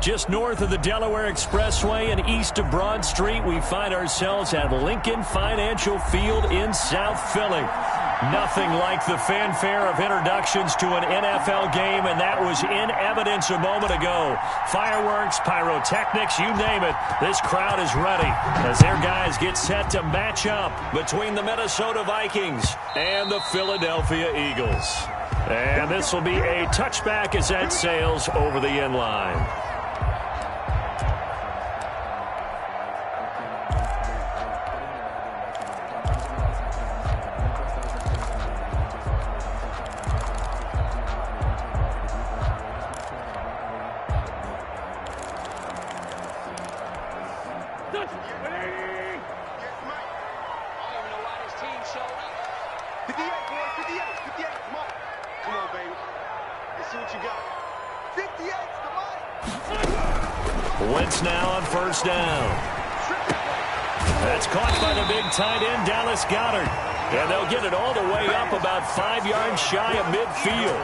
Just north of the Delaware Expressway and east of Broad Street, we find ourselves at Lincoln Financial Field in South Philly. Nothing like the fanfare of introductions to an NFL game, and that was in evidence a moment ago. Fireworks, pyrotechnics, you name it. This crowd is ready as their guys get set to match up between the Minnesota Vikings and the Philadelphia Eagles. And this will be a touchback as that sails over the end line. Wentz now on first down. That's caught by the big tight end, Dallas Goedert. And they'll get it all the way up about 5 yards shy of midfield.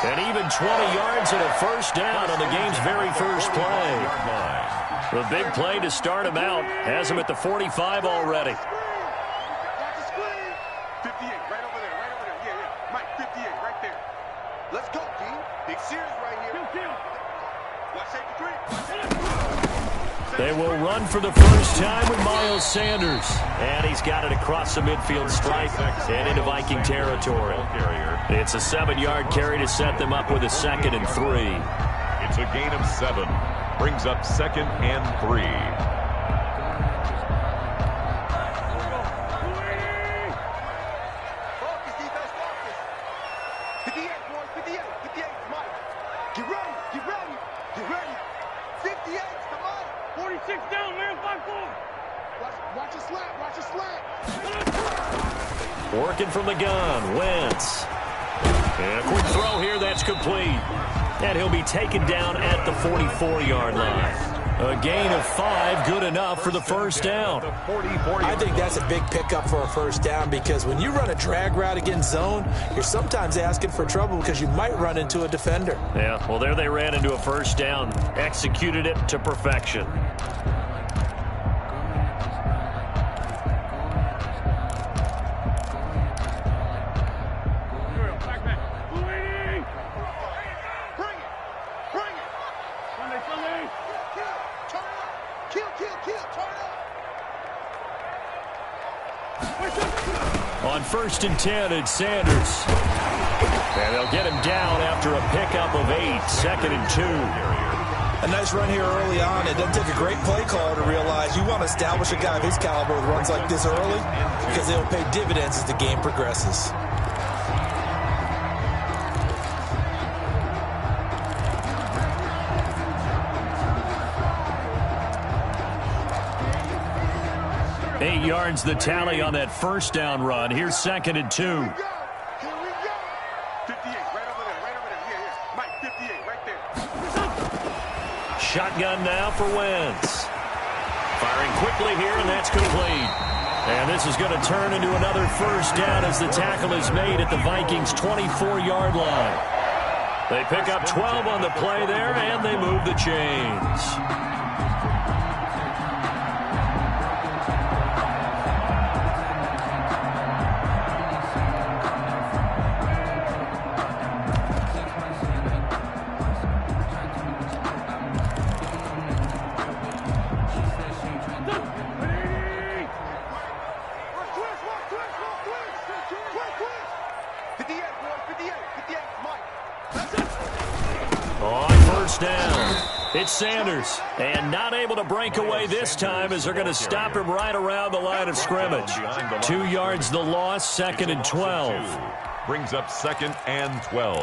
And even 20 yards and a first down on the game's very first play. The big play to start him out has him at the 45 already. 58, right over there, right over there. Yeah. Mike, 58, right there. Let's go, team. Big series right here. Watch safety three. They will run for the first time with Miles Sanders. And he's got it across the midfield stripe and into Viking territory. It's a 7-yard carry to set them up with a 2nd and 3. It's a gain of 7. Brings up 2nd and 3. Focus, defense, focus. 58, boys, 58, 58, Mike. Get ready, get ready, get ready. 58 to Mike. 46 down, man, 5-4. Watch your slant, watch your slant. Working from the gun, Wentz. And a quick throw here, that's complete. And he'll be taken down at the 44-yard line. A gain of 5, good enough for the first down. I think that's a big pickup for a first down because when you run a drag route against zone, you're sometimes asking for trouble because you might run into a defender. Yeah, well, there they ran into a first down. Executed it to perfection. On 1st and 10, it's Sanders. And they'll get him down after a pickup of 8, 2nd and 2. A nice run here early on. It doesn't take a great play caller to realize you want to establish a guy of his caliber with runs like this early because they'll pay dividends as the game progresses. Eight yards the tally on that first down run. Here's 2nd and 2. Here we go. 58, right over there, right over there. Yeah. Mike, 58, right there. Shotgun now for Wentz. Firing quickly here, and that's complete. And this is going to turn into another first down as the tackle is made at the Vikings' 24-yard line. They pick up 12 on the play there, and they move the chains. It's Sanders, and not able to break away this time as they're going to stop him right around the line of scrimmage. 2 yards the loss, 2nd and 12. Brings up 2nd and 12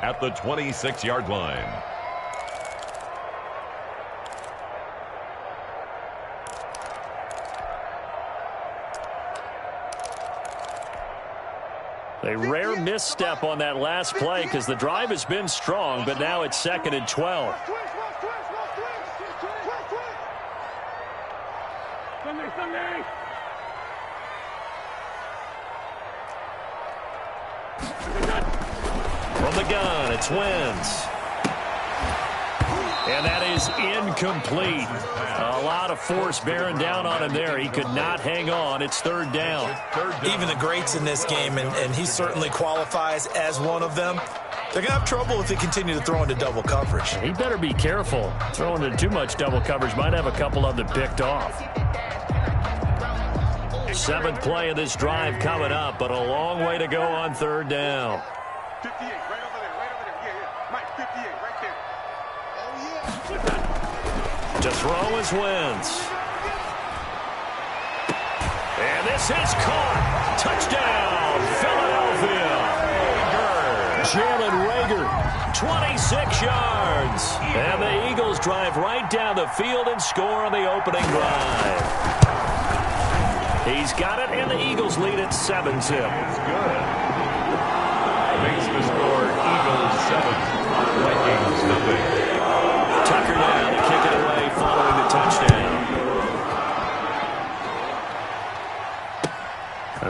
at the 26-yard line. A rare misstep on that last play because the drive has been strong, but now it's 2nd and 12. From the gun, it's Wentz. And that is incomplete. A lot of force bearing down on him there. He could not hang on. It's third down. Even the greats in this game, and he certainly qualifies as one of them, they're going to have trouble if they continue to throw into double coverage. He better be careful. Throwing into too much double coverage might have a couple of them picked off. 7th play of this drive coming up, but a long way to go on third down. 58, right over there, right over there. Yeah. Mike, 58, right there. To throw is Wentz. And this is caught. Touchdown, Philadelphia. Jalen Reagor, 26 yards. And the Eagles drive right down the field and score on the opening drive. He's got it, and the Eagles lead at 7-0. It's good. Makes the score Eagles 7, Vikings nothing. Tucker now to kick it away following the touchdown.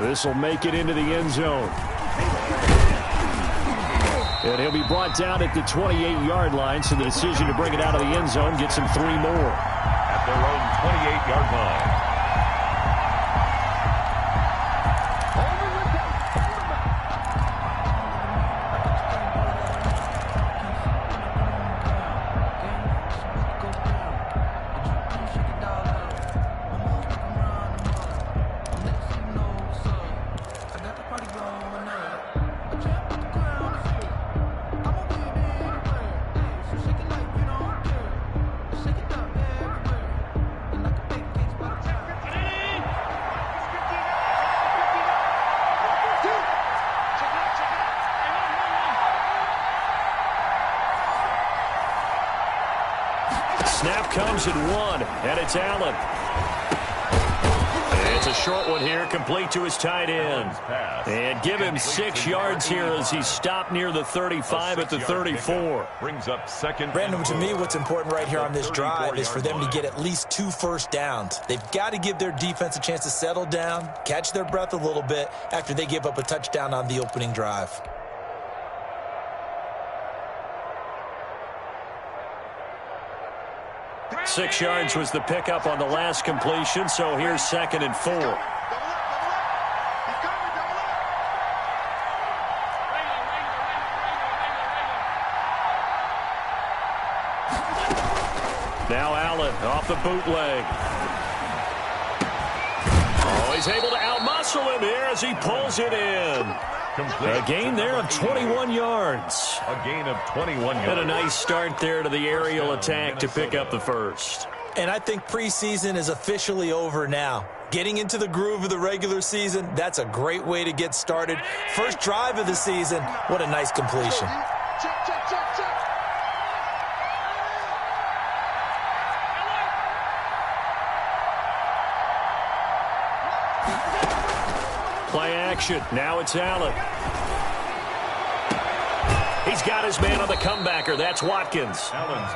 This will make it into the end zone. And he'll be brought down at the 28-yard line, so the decision to bring it out of the end zone gets him 3 more. At their own 28-yard line. Snap comes at 1, and it's Allen. It's a short one here, complete to his tight end. And give him 6 yards here as he stopped near the 35 at the 34. Brings up second. Brandon, to me, what's important right here on this drive is for them to get at least 2 first downs. They've got to give their defense a chance to settle down, catch their breath a little bit after they give up a touchdown on the opening drive. Six yards was the pickup on the last completion, so here's 2nd and 4. Now Allen off the bootleg. Oh, he's able to outmuscle him here as he pulls it in. A gain there of 21 yards. A gain of 21 yards. And a nice start there to the aerial attack to pick up the first. And I think preseason is officially over now. Getting into the groove of the regular season, that's a great way to get started. First drive of the season, what a nice completion. Play action. Now it's Allen. He's got his man on the comebacker. That's Watkins.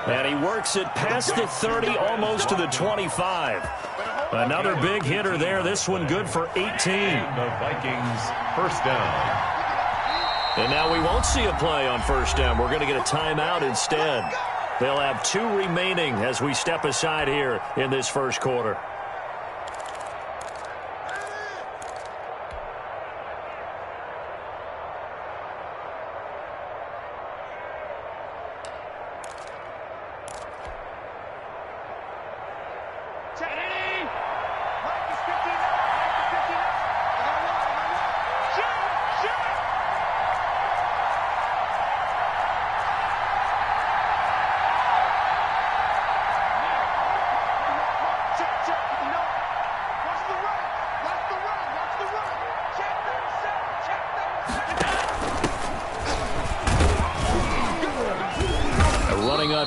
And he works it past the 30, almost to the 25. Another big hitter there. This one good for 18. The Vikings first down. And now we won't see a play on first down. We're going to get a timeout instead. They'll have 2 remaining as we step aside here in this first quarter.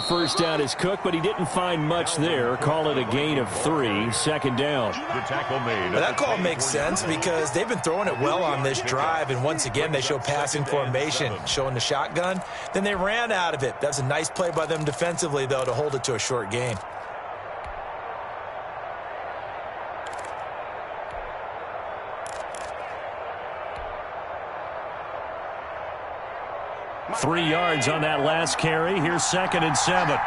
First down is Cook, but he didn't find much there. Call it a gain of 3, 2nd down. The tackle made. Well, that call makes sense because they've been throwing it well on this drive, and once again they show passing formation, showing the shotgun. Then they ran out of it. That was a nice play by them defensively, though, to hold it to a short gain. Three yards on that last carry. Here's 2nd and 7.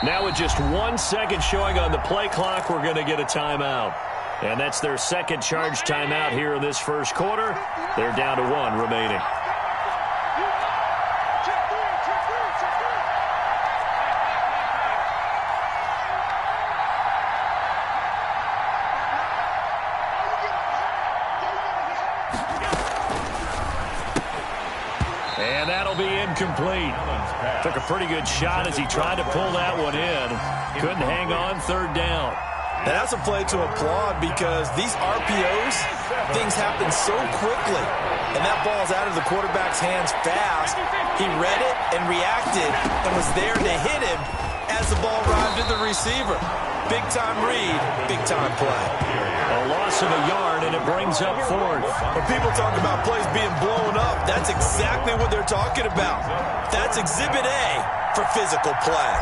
Now with just 1 second showing on the play clock, we're going to get a timeout. And that's their second charge timeout here in this first quarter. They're down to 1 remaining. And that'll be incomplete. Took a pretty good shot as he tried to pull that one in. Couldn't hang on, third down. And that's a play to applaud because these RPOs, things happen so quickly. And that ball's out of the quarterback's hands fast. He read it and reacted and was there to hit him as the ball arrived at the receiver. Big-time read, big-time play. A loss of a yard, and it brings up fourth. When people talk about plays being blown up, that's exactly what they're talking about. That's Exhibit A for physical play.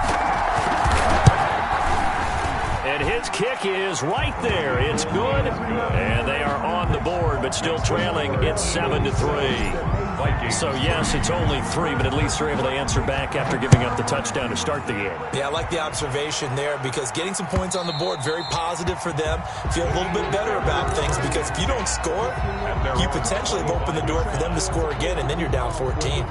And his kick is right there. It's good. And they are on the board, but still trailing. It's 7-3. So, yes, it's only 3, but at least they're able to answer back after giving up the touchdown to start the game. Yeah, I like the observation there because getting some points on the board, very positive for them. Feel a little bit better about things because if you don't score, you potentially have opened the door for them to score again, and then you're down 14.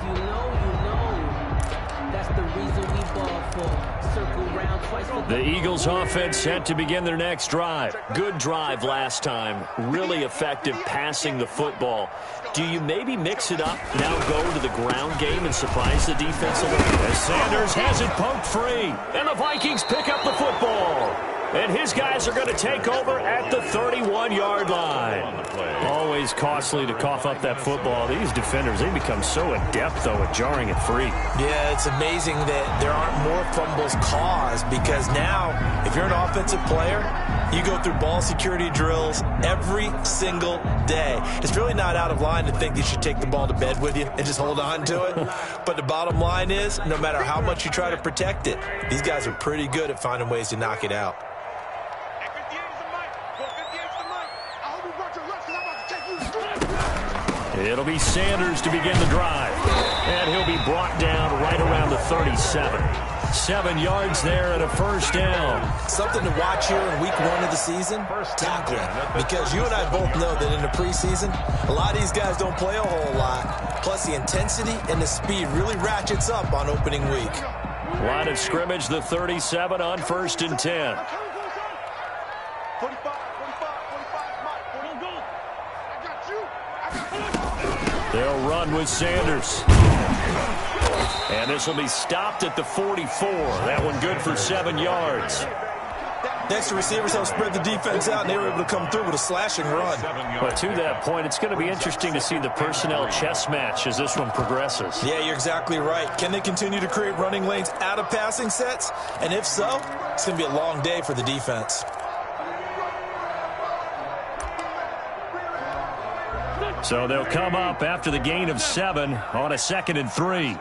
The Eagles offense set to begin their next drive. Good drive last time. Really effective passing the football. Do you maybe mix it up, now go to the ground game and surprise the defense a little? As Sanders has it poked free. And the Vikings pick up the football. And his guys are going to take over at the 31-yard line. Always costly to cough up that football. These defenders, they become so adept, though, at jarring it free. Yeah, it's amazing that there aren't more fumbles caused because now, if you're an offensive player, you go through ball security drills every single day. It's really not out of line to think you should take the ball to bed with you and just hold on to it. But the bottom line is, no matter how much you try to protect it, these guys are pretty good at finding ways to knock it out. It'll be Sanders to begin the drive. And he'll be brought down right around the 37. 7 yards there and a first down. Something to watch here in week 1 of the season, tackling. Because you and I both know that in the preseason, a lot of these guys don't play a whole lot. Plus the intensity and the speed really ratchets up on opening week. Line of scrimmage, the 37 on 1st and 10. 45. They'll run with Sanders. And this will be stopped at the 44. That one good for 7 yards. Next, the receivers help spread the defense out, and they were able to come through with a slashing run. But to that point, it's going to be interesting to see the personnel chess match as this one progresses. Yeah, you're exactly right. Can they continue to create running lanes out of passing sets? And if so, it's going to be a long day for the defense. So they'll come up after the gain of 7 on a 2nd and 3.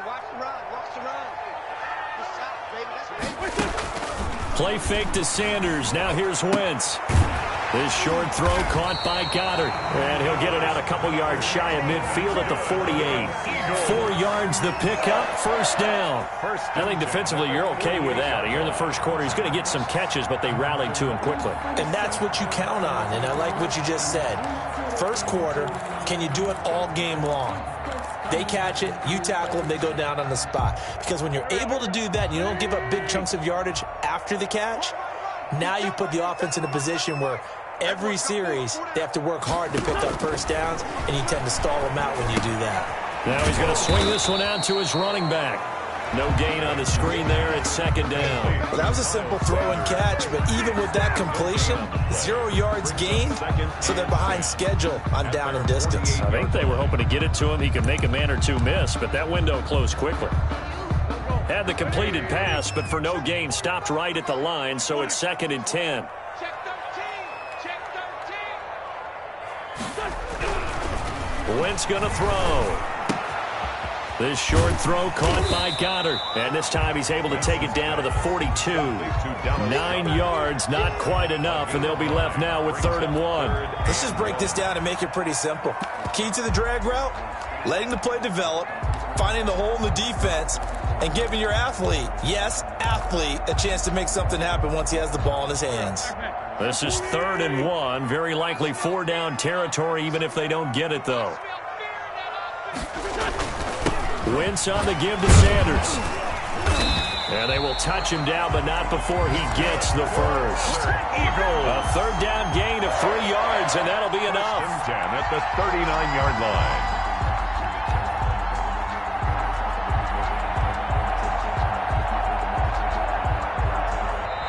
Play fake to Sanders. Now here's Wentz. This short throw caught by Goddard. And he'll get it out a couple yards shy of midfield at the 48. 4 yards the pickup, first down. I think defensively you're okay with that. Here in the first quarter, he's going to get some catches, but they rallied to him quickly. And that's what you count on, and I like what you just said. First quarter, can you do it all game long? They catch it, you tackle them, they go down on the spot. Because when you're able to do that, you don't give up big chunks of yardage after the catch, now you put the offense in a position where every series they have to work hard to pick up first downs, and you tend to stall them out when you do that. Now he's going to swing this one out to his running back. No gain on the screen there at 2nd down. Well, that was a simple throw and catch, but even with that completion, 0 yards gained, so they're behind schedule on down and distance. I think they were hoping to get it to him. He could make a man or two miss, but that window closed quickly. Had the completed pass, but for no gain, stopped right at the line, so it's 2nd and 10. Wentz going to throw. This short throw caught by Goddard. And this time he's able to take it down to the 42. 9 yards, not quite enough, and they'll be left now with 3rd and 1. Let's just break this down and make it pretty simple. Key to the drag route, letting the play develop, finding the hole in the defense and giving your athlete, yes, athlete, a chance to make something happen once he has the ball in his hands. This is 3rd and 1. Very likely 4-down territory, even if they don't get it, though. Wentz on the give to Sanders. And they will touch him down, but not before he gets the first. A 3rd down gain of 3 yards, and that'll be enough. 10 at the 39-yard line.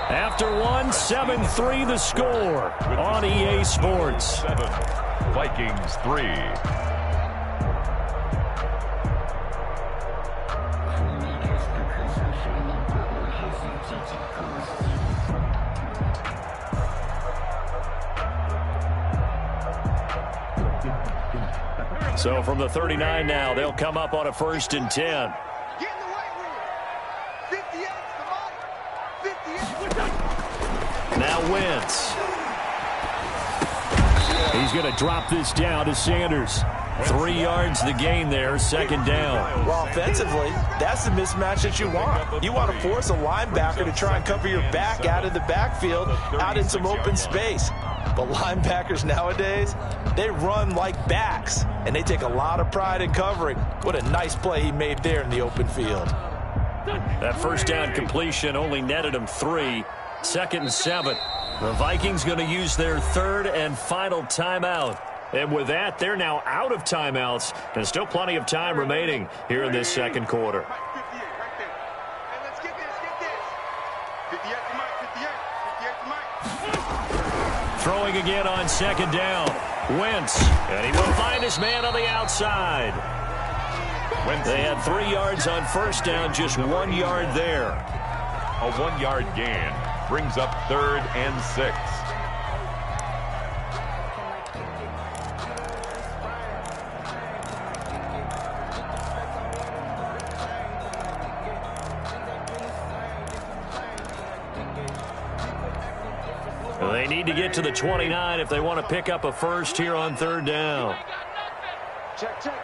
After 1, 7-3 the score on EA Sports. 7, Vikings 3. So from the 39 now, they'll come up on a 1st and 10. Get in the weight room. 58 to Mike. 58. Now Wentz. He's going to drop this down to Sanders. 3 yards the gain there, 2nd down. Well, offensively, that's the mismatch that you want. You want to force a linebacker to try and cover your back out of the backfield, out in some open space. But linebackers nowadays, they run like backs, and they take a lot of pride in covering. What a nice play he made there in the open field. That 1st down completion only netted him 3. 2nd and 7. The Vikings going to use their 3rd and final timeout. And with that, they're now out of timeouts. And still plenty of time remaining here in this 2nd quarter. 58 right there. Hey, let's get this. 58 to Mike. 58 to Mike. Throwing again on 2nd down. Wentz. And he will find his man on the outside. They had 3 yards on 1st down, just 1 yard there. A 1-yard gain brings up 3rd and 6. They need to get to the 29 if they want to pick up a first here on 3rd down. Check, check.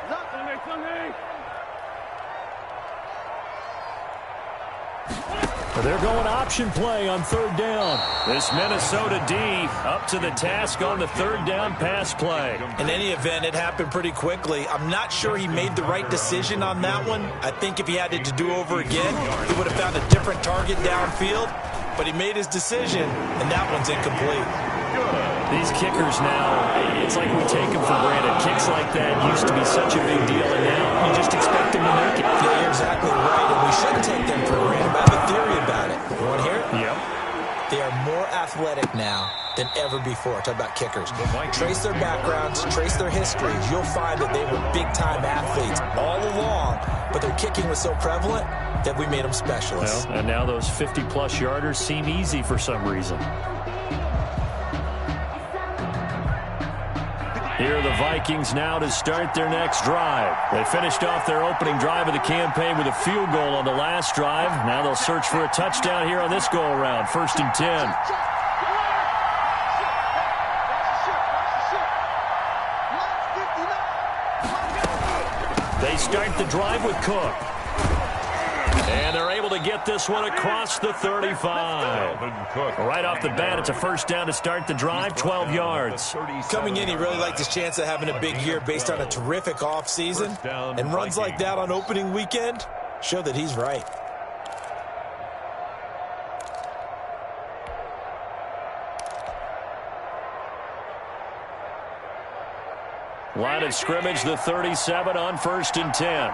They're going option play on 3rd down. This Minnesota D up to the task on the 3rd down pass play. In any event, it happened pretty quickly. I'm not sure he made the right decision on that one. I think if he had it to do over again, he would have found a different target downfield. But he made his decision, and that one's incomplete. These kickers now, it's like we take them for granted. Kicks like that used to be such a big deal, and now you just expect them to make it. Yeah, you're exactly right, and we shouldn't take them for granted. I have a theory about it. You want to hear it? Yep. They are more athletic now than ever before. Talk about kickers. Trace their backgrounds, trace their histories. You'll find that they were big-time athletes all along, but their kicking was so prevalent that we made them specialists. Well, and now those 50-plus yarders seem easy for some reason. Here are the Vikings now to start their next drive. They finished off their opening drive of the campaign with a field goal on the last drive. Now they'll search for a touchdown here on this go-around. 1st and 10. They start the drive with Cook. And they're able to get this one across the 35. Right off the bat, it's a 1st down to start the drive, 12 yards. Coming in, he really liked his chance of having a big year based on a terrific offseason. And runs like that on opening weekend show that he's right. Line of scrimmage, the 37 on 1st and 10.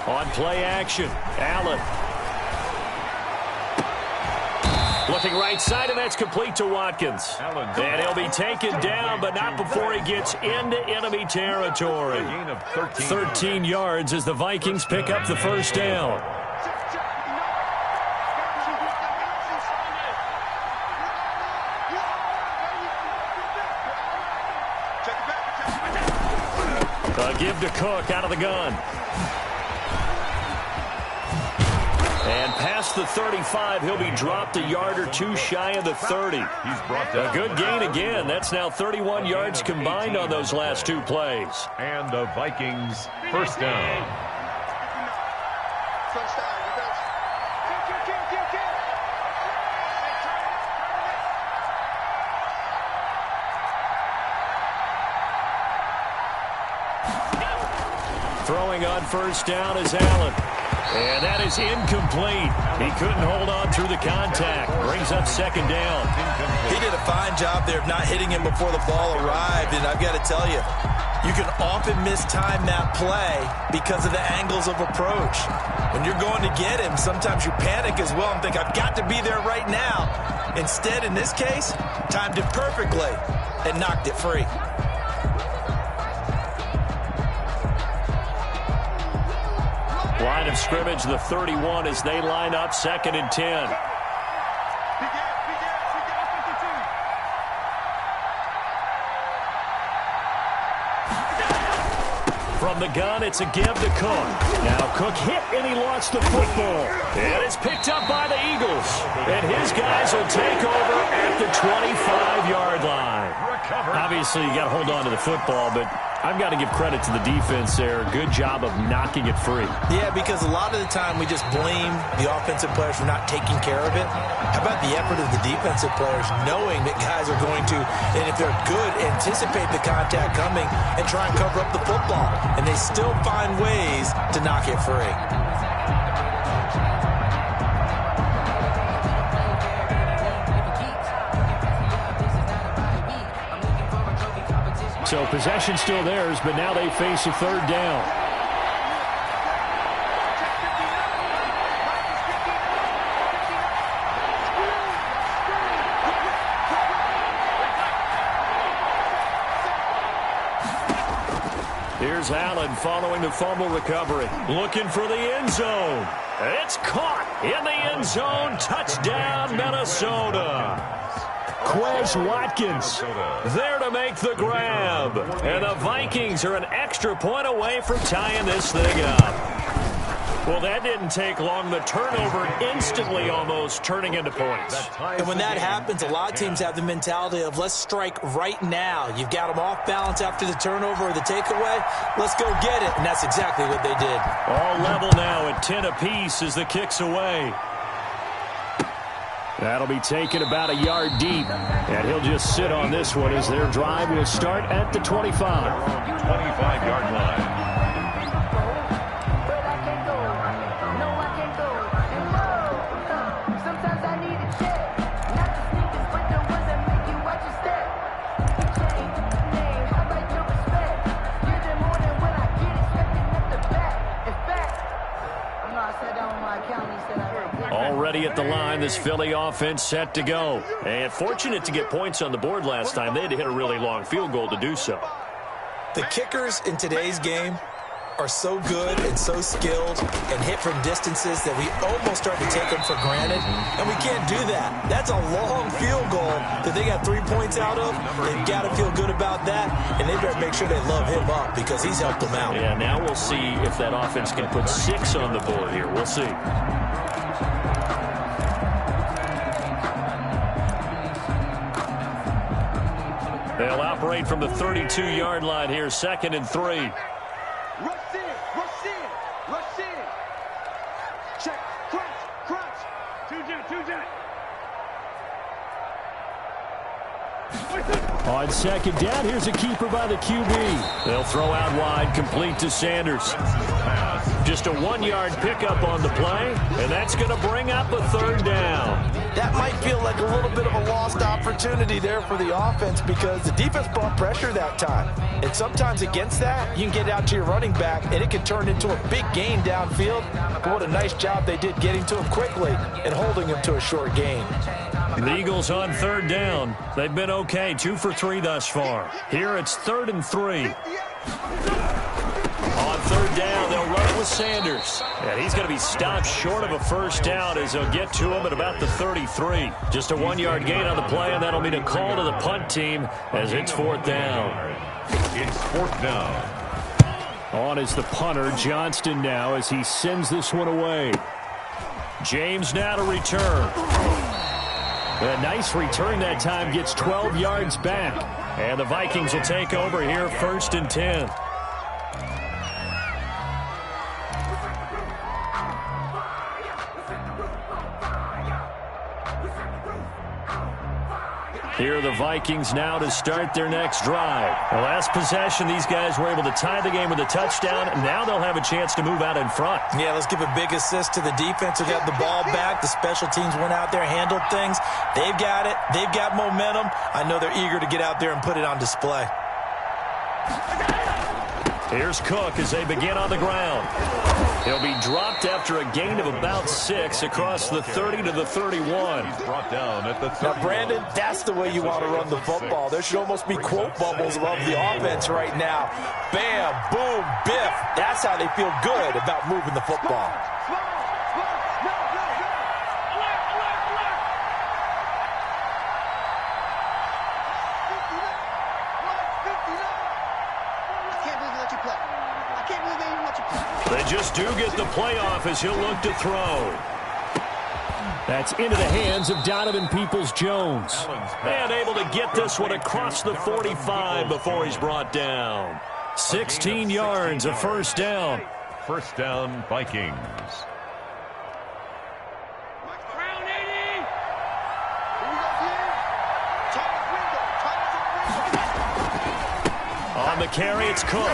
On play action, Allen. Looking right side, and that's complete to Watkins. And he'll be taken down, but not before he gets into enemy territory. 13 yards as the Vikings pick up the 1st down. A give to Cook out of the gun. And past the 35, he'll be dropped a yard or two shy of the 30. He's brought down. A good gain again. That's now 31 yards combined on those last two plays. And the Vikings first down. Throwing on first down is Allen. And that is incomplete. He couldn't hold on through the contact. Brings up second down. He did a fine job there of not hitting him before the ball arrived. And I've got to tell you, you can often mistime that play because of the angles of approach. When you're going to get him, sometimes you panic as well and think, I've got to be there right now. Instead, in this case, timed it perfectly and knocked it free. Line of scrimmage, the 31, as they line up second and 10. From the gun, it's a give to Cook. Now Cook hit and he lost the football. And it's picked up by the Eagles. And his guys will take over at the 25-yard line. Obviously, you got to hold on to the football, but I've got to give credit to the defense there. Good job of knocking it free. Yeah, because a lot of the time we just blame the offensive players for not taking care of it. How about the effort of the defensive players knowing that guys are going to, and if they're good, anticipate the contact coming and try and cover up the football. And they still find ways to knock it free. So possession still theirs, but now they face a third down. Here's Allen following the fumble recovery. Looking for the end zone. It's caught in the end zone. Touchdown, Minnesota. Quez Watkins there to make the grab. And the Vikings are an extra point away from tying this thing up. Well, that didn't take long. The turnover instantly almost turning into points. And when that happens, a lot of teams have the mentality of let's strike right now. You've got them off balance after the turnover or the takeaway. Let's go get it. And that's exactly what they did. All level now at 10 apiece as the kick's away. That'll be taken about a yard deep. And he'll just sit on this one as their drive will start at the 25. 25-yard line. Already at the line, this Philly offense set to go. And fortunate to get points on the board last time. They had to hit a really long field goal to do so. The kickers in today's game are so good and so skilled and hit from distances that we almost start to take them for granted, and we can't do that. That's a long field goal that they got 3 points out of. They've got to feel good about that, and they better make sure they love him up because he's helped them out. Yeah, now we'll see if that offense can put 6 on the board here. We'll see. They'll operate from the 32-yard line here, 2nd and 3. Rush in, rush in, rush in. Check, crunch, crunch. Two jet. On second down, here's a keeper by the QB. They'll throw out wide, complete to Sanders. Just a 1-yard pickup on the play, and that's going to bring up a third down. That might feel like a little bit of a lost opportunity there for the offense because the defense brought pressure that time. And sometimes against that, you can get out to your running back, and it can turn into a big gain downfield. But what a nice job they did getting to him quickly and holding him to a short gain. The Eagles on third down. They've been okay, 2 for 3 thus far. Here it's 3rd and 3. On third down, they'll run with Sanders. And he's going to be stopped short of a first down as they'll get to him at about the 33. Just a 1-yard gain on the play, and that'll mean a call to the punt team as it's 4th down. It's 4th down. On is the punter, Johnston, now as he sends this one away. James now to return. A nice return that time, gets 12 yards back. And the Vikings will take over here, 1st and 10. Here are the Vikings now to start their next drive. The last possession, these guys were able to tie the game with a touchdown. Now they'll have a chance to move out in front. Yeah, let's give a big assist to the defense who got the ball back. The special teams went out there, handled things. They've got it. They've got momentum. I know they're eager to get out there and put it on display. Here's Cook as they begin on the ground. He'll be dropped after a gain of about 6 across the 30 to the 31. He's brought down at the 31. Now, Brandon, that's the way you want to run the football. There should almost be quote bubbles above the offense right now. Bam, boom, biff. That's how they feel good about moving the football. They just do get the playoff as he'll look to throw. That's into the hands of Donovan Peoples-Jones. And able to get this one across the 45 before he's brought down. 16 yards, a 1st down. 1st down, Vikings. On the carry, it's Cook.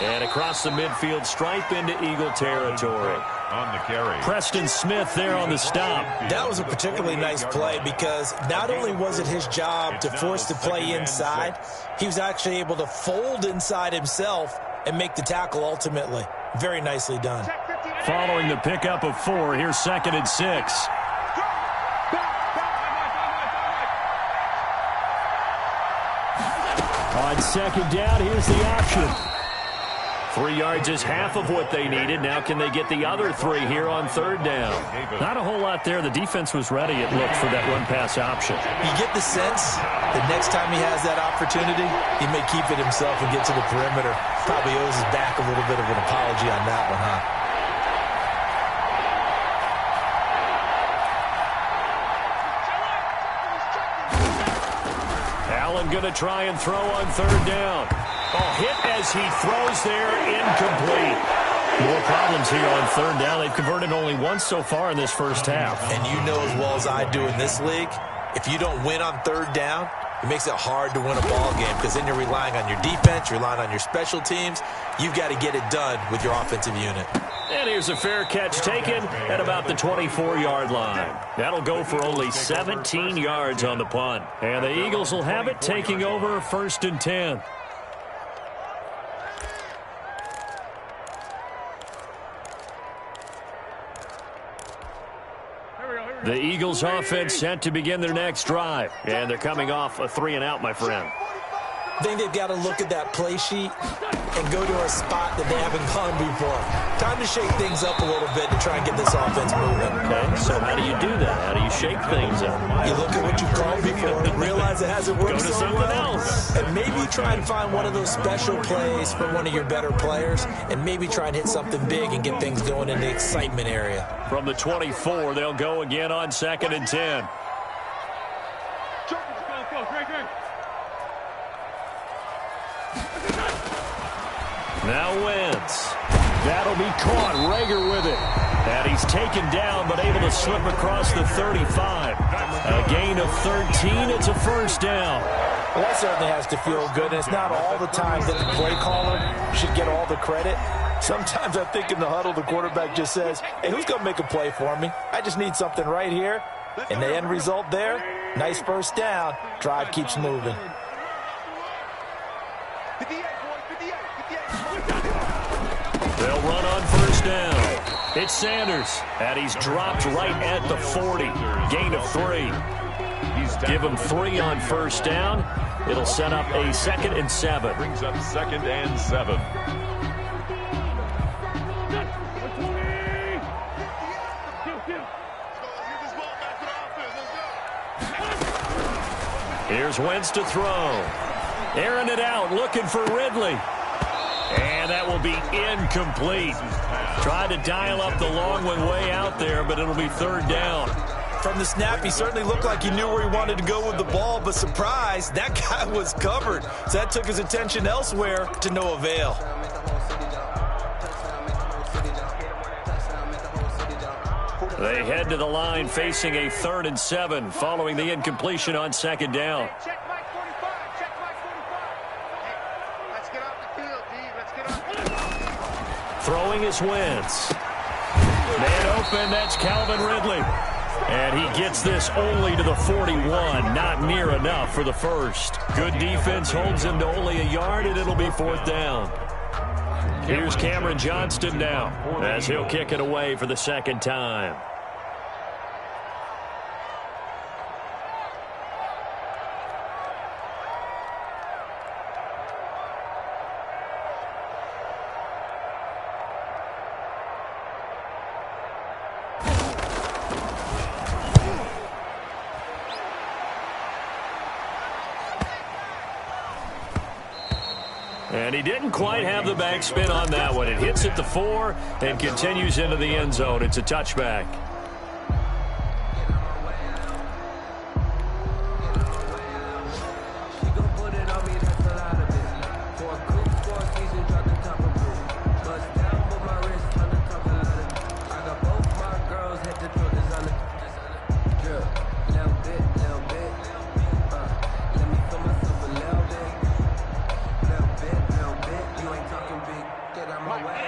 And across the midfield stripe into Eagle territory. On the carry. Preston Smith there on the stop. That was a particularly nice play because not only was it his job to force the play inside, he was actually able to fold inside himself and make the tackle ultimately. Very nicely done. Following the pickup of 4, here's 2nd and 6. On 2nd down, here's the option. 3 yards is half of what they needed. Now can they get the other 3 here on 3rd down? Not a whole lot there. The defense was ready, it looked, for that run-pass option. You get the sense that next time he has that opportunity, he may keep it himself and get to the perimeter. Probably owes his back a little bit of an apology on that one, huh? Going to try and throw on 3rd down. Oh, hit as he throws there, incomplete. More problems here on 3rd down. They've converted only once so far in this 1st half. And you know as well as I do in this league, if you don't win on 3rd down, it makes it hard to win a ball game because then you're relying on your defense, you're relying on your special teams. You've got to get it done with your offensive unit. And here's a fair catch taken at about the 24-yard line. That'll go for only 17 yards on the punt. And the Eagles will have it, taking over 1st and 10. The Eagles offense set to begin their next drive. And they're coming off a 3-and-out, my friend. I think they've got to look at that play sheet and go to a spot that they haven't gone before. Time to shake things up a little bit to try and get this offense moving. Okay, so how do you do that? How do you shake things up? You look at what you've called before and realize it hasn't worked Go to so something well. else. And maybe try and find one of those special plays for one of your better players and maybe try and hit something big and get things going in the excitement area. From the 24, they'll go again on 2nd and 10. Now Wentz. That'll be caught. Rager with it. And he's taken down, but able to slip across the 35. A gain of 13. It's a 1st down. Well, that certainly has to feel good. And it's not all the time that the play caller should get all the credit. Sometimes I think in the huddle, the quarterback just says, hey, who's going to make a play for me? I just need something right here. And the end result there, nice 1st down. Drive keeps moving. They'll run on 1st down. It's Sanders, and he's dropped right at the 40. Gain of 3. Give him 3 on 1st down. It'll set up a 2nd and 7. Brings up 2nd and 7. Here's Wentz to throw. Airing it out, looking for Ridley. And that will be incomplete. Tried to dial up the long one way out there, but it'll be third down. From the snap, he certainly looked like he knew where he wanted to go with the ball, but surprise, that guy was covered. So that took his attention elsewhere to no avail. They head to the line facing a 3rd and 7 following the incompletion on second down. Check Mike 45. Check Mike 45. Hey, let's get off the field, D. Let's get off. Throwing is Wentz. Man open, that's Calvin Ridley. And he gets this only to the 41, not near enough for the first. Good defense holds him to only a yard, and it'll be 4th down. Here's Cameron Johnston now, as he'll kick it away for the second time. And he didn't quite have the backspin on that one. It hits at the 4 and continues into the end zone. It's a touchback.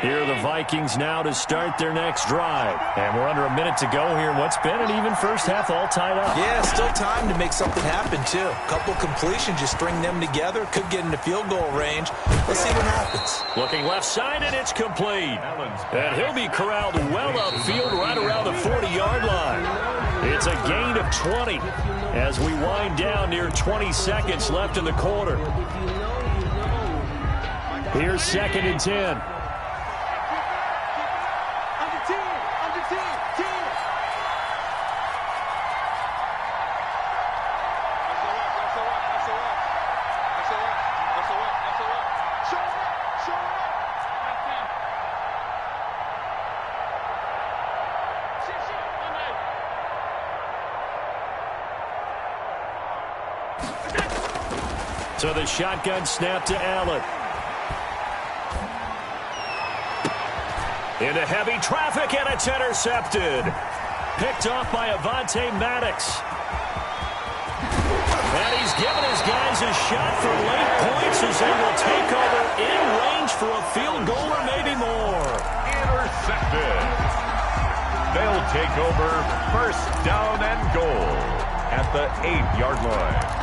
Here are the Vikings now to start their next drive. And we're under a minute to go here in what's been an even first half, all tied up. Yeah, still time to make something happen, too. A couple completions, just string them together. Could get into field goal range. Let's see what happens. Looking left side, and it's complete. And he'll be corralled well upfield right around the 40-yard line. It's a gain of 20 as we wind down near 20 seconds left in the quarter. Here's 2nd and 10. So the shotgun snap to Allen. Into heavy traffic, and it's intercepted. Picked off by Avonte Maddox. And he's given his guys a shot for late points as they will take over in range for a field goal or maybe more. Intercepted. They'll take over 1st down and goal at the 8-yard line.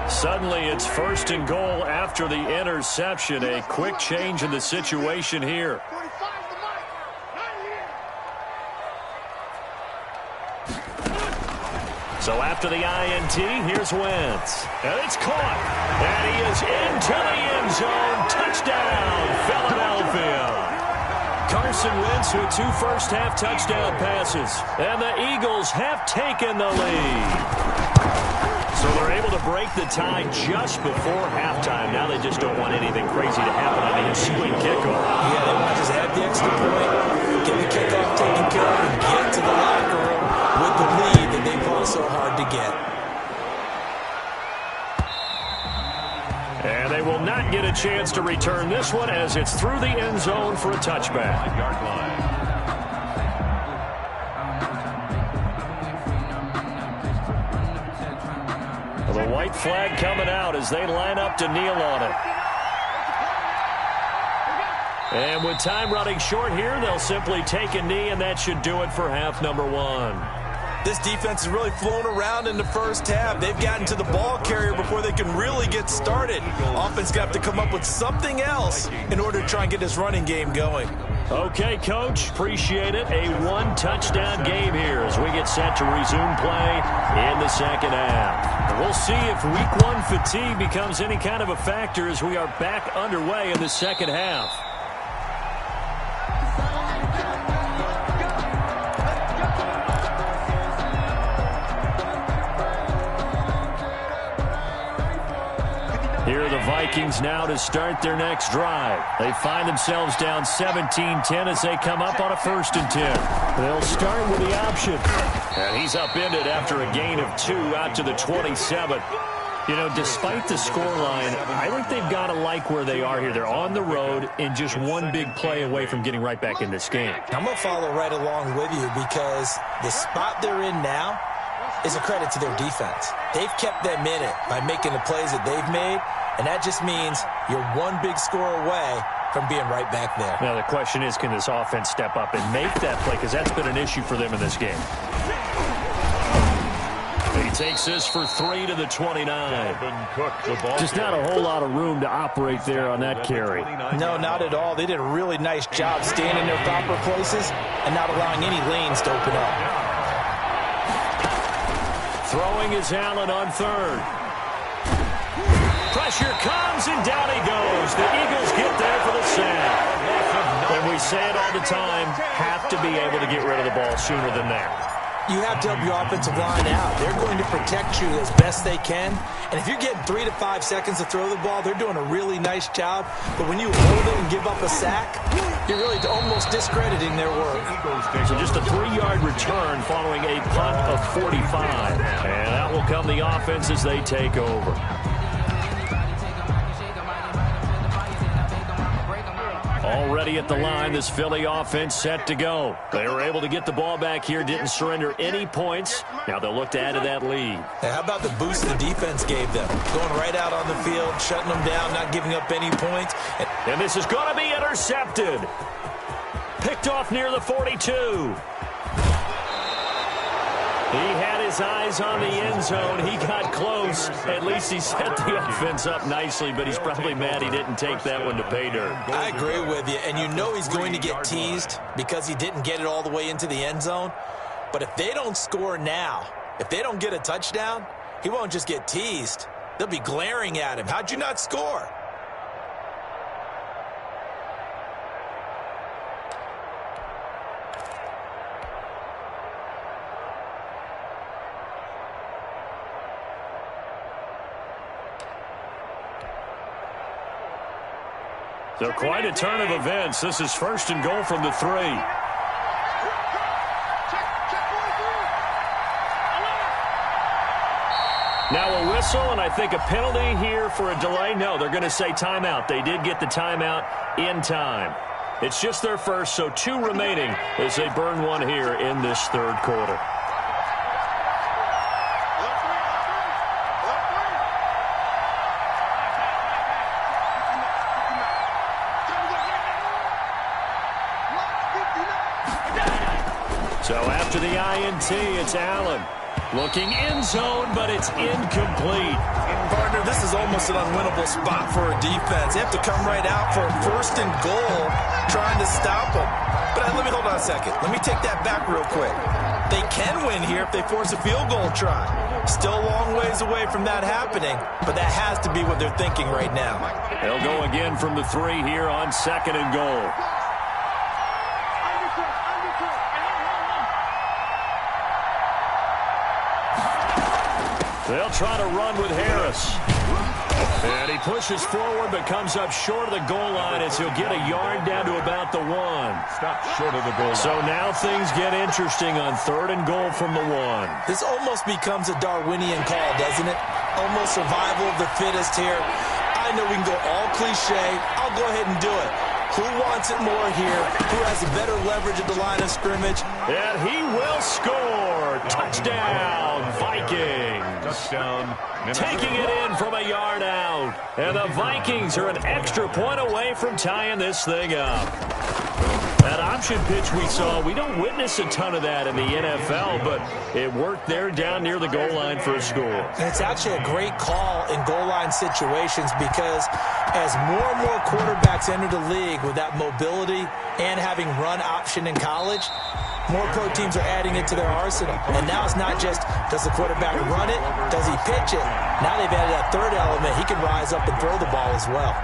Suddenly it's 1st and goal after the interception. A quick change in the situation here. So after the INT, here's Wentz. And it's caught. And he is into the end zone. Touchdown, Philadelphia. Carson Wentz with 2 first-half touchdown passes. And the Eagles have taken the lead. So they're able to break the tie just before halftime. Now they just don't want anything crazy to happen on the ensuing kickoff. Yeah, they want to just have the extra point, get the kickoff taken care of, and get to the locker room with the lead that they fought so hard to get. And they will not get a chance to return this one as it's through the end zone for a touchback. 5-yard line. The white flag coming out as they line up to kneel on it. And with time running short here, they'll simply take a knee, and that should do it for half number 1. This defense has really flown around in the first half. They've gotten to the ball carrier before they can really get started. Offense got to come up with something else in order to try and get this running game going. Okay, Coach, appreciate it. A 1-touchdown game here as we get set to resume play in the second half. And we'll see if Week 1 fatigue becomes any kind of a factor as we are back underway in the second half. Here are the Vikings now to start their next drive. They find themselves down 17-10 as they come up on a 1st and 10. They'll start with the option. And he's upended after a gain of 2 out to the 27. You know, despite the scoreline, I think they've got to like where they are here. They're on the road and just one big play away from getting right back in this game. I'm going to follow right along with you because the spot they're in now is a credit to their defense. They've kept them in it by making the plays that they've made, and that just means you're one big score away from being right back there. Now, the question is, can this offense step up and make that play? Because that's been an issue for them in this game. He takes this for 3 to the 29. Just not a whole lot of room to operate there on that carry. No, not at all. They did a really nice job staying in their proper places and not allowing any lanes to open up. Throwing is Allen on 3rd. Pressure comes, and down he goes. The Eagles get there for the sack. And we say it all the time, have to be able to get rid of the ball sooner than that. You have to help your offensive line out. They're going to protect you as best they can. And if you're getting 3 to 5 seconds to throw the ball, they're doing a really nice job. But when you hold it and give up a sack, you're really almost discrediting their work. So just a 3-yard return following a punt of 45. And that will come the offense as they take over. Already at the line, this Philly offense set to go. They were able to get the ball back here, didn't surrender any points. Now they'll look to add to that lead. Now, how about the boost the defense gave them? Going right out on the field, shutting them down, not giving up any points. And this is going to be intercepted. Picked off near the 42. He had his eyes on the end zone. He got close. At least he set the offense up nicely, but he's probably mad he didn't take that one to pay dirt. I agree with you, and you know he's going to get teased because he didn't get it all the way into the end zone. But if they don't score now, if they don't get a touchdown, he won't just get teased. They'll be glaring at him. How'd you not score? So quite a turn of events. This is 1st and goal from the 3. Now a whistle, and I think a penalty here for a delay. No, they're going to say timeout. They did get the timeout in time. It's just their first, so 2 remaining as they burn one here in this 3rd quarter. So after the INT, it's Allen. Looking end zone, but it's incomplete. Partner, this is almost an unwinnable spot for a defense. They have to come right out for a 1st and goal, trying to stop them. But let me hold on a second. Let me take that back real quick. They can win here if they force a field goal try. Still a long ways away from that happening, but that has to be what they're thinking right now. They'll go again from the 3 here on 2nd and goal. They'll try to run with Harris. And he pushes forward but comes up short of the goal line as he'll get a yard down to about the 1. Stop short of the goal line. So now things get interesting on 3rd and goal from the 1. This almost becomes a Darwinian call, doesn't it? Almost survival of the fittest here. I know we can go all cliche. I'll go ahead and do it. Who wants it more here? Who has a better leverage at the line of scrimmage? And he will score. Touchdown, Vikings. Touchdown. Taking it in from a yard out. And the Vikings are an extra point away from tying this thing up. That option pitch we saw, we don't witness a ton of that in the NFL, but it worked there down near the goal line for a score. And it's actually a great call in goal line situations because as more and more quarterbacks enter the league with that mobility and having run option in college, more pro teams are adding it to their arsenal. And now it's not just, does the quarterback run it? Does he pitch it? Now they've added that 3rd element. He can rise up and throw the ball as well.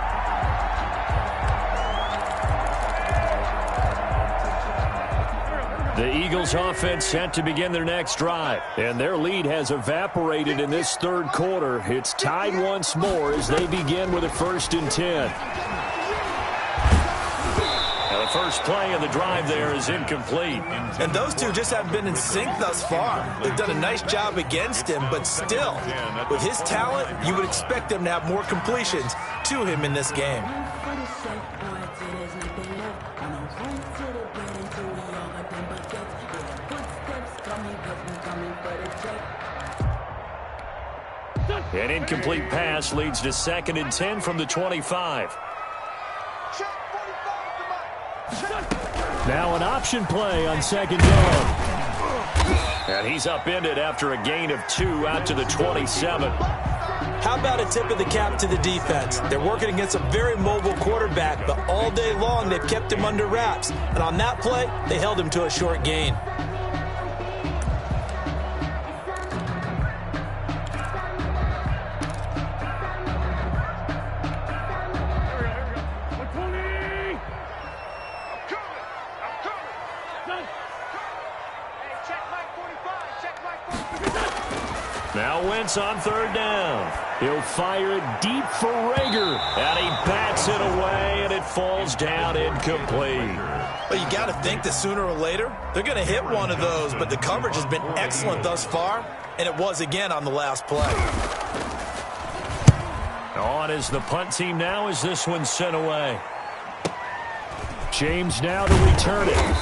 The Eagles offense set to begin their next drive. And their lead has evaporated in this third quarter. It's tied once more as they begin with a 1st and 10. Now the first play of the drive there is incomplete. And those two just haven't been in sync thus far. They've done a nice job against him, but still, with his talent, you would expect them to have more completions to him in this game. An incomplete pass leads to 2nd and 10 from the 25. Now an option play on 2nd down. And he's upended after a gain of 2 out to the 27. How about a tip of the cap to the defense? They're working against a very mobile quarterback, but all day long they've kept him under wraps. And on that play, they held him to a short gain. Now Wentz on 3rd down. He'll fire it deep for Rager. And he bats it away, and it falls down incomplete. Well, you got to think that sooner or later, they're going to hit one of those, but the coverage has been excellent thus far, and it was again on the last play. On is the punt team now as this one's sent away. James now to return it.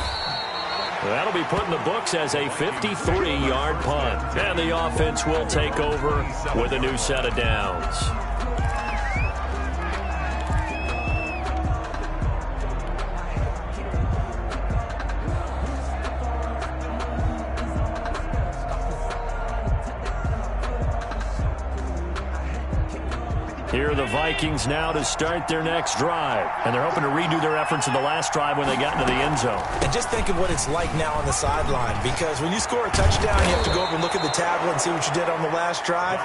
That'll be put in the books as a 53-yard punt. And the offense will take over with a new set of downs. Here are the Vikings now to start their next drive. And they're hoping to redo their efforts in the last drive when they got into the end zone. And just think of what it's like now on the sideline, because when you score a touchdown, you have to go over and look at the tablet and see what you did on the last drive.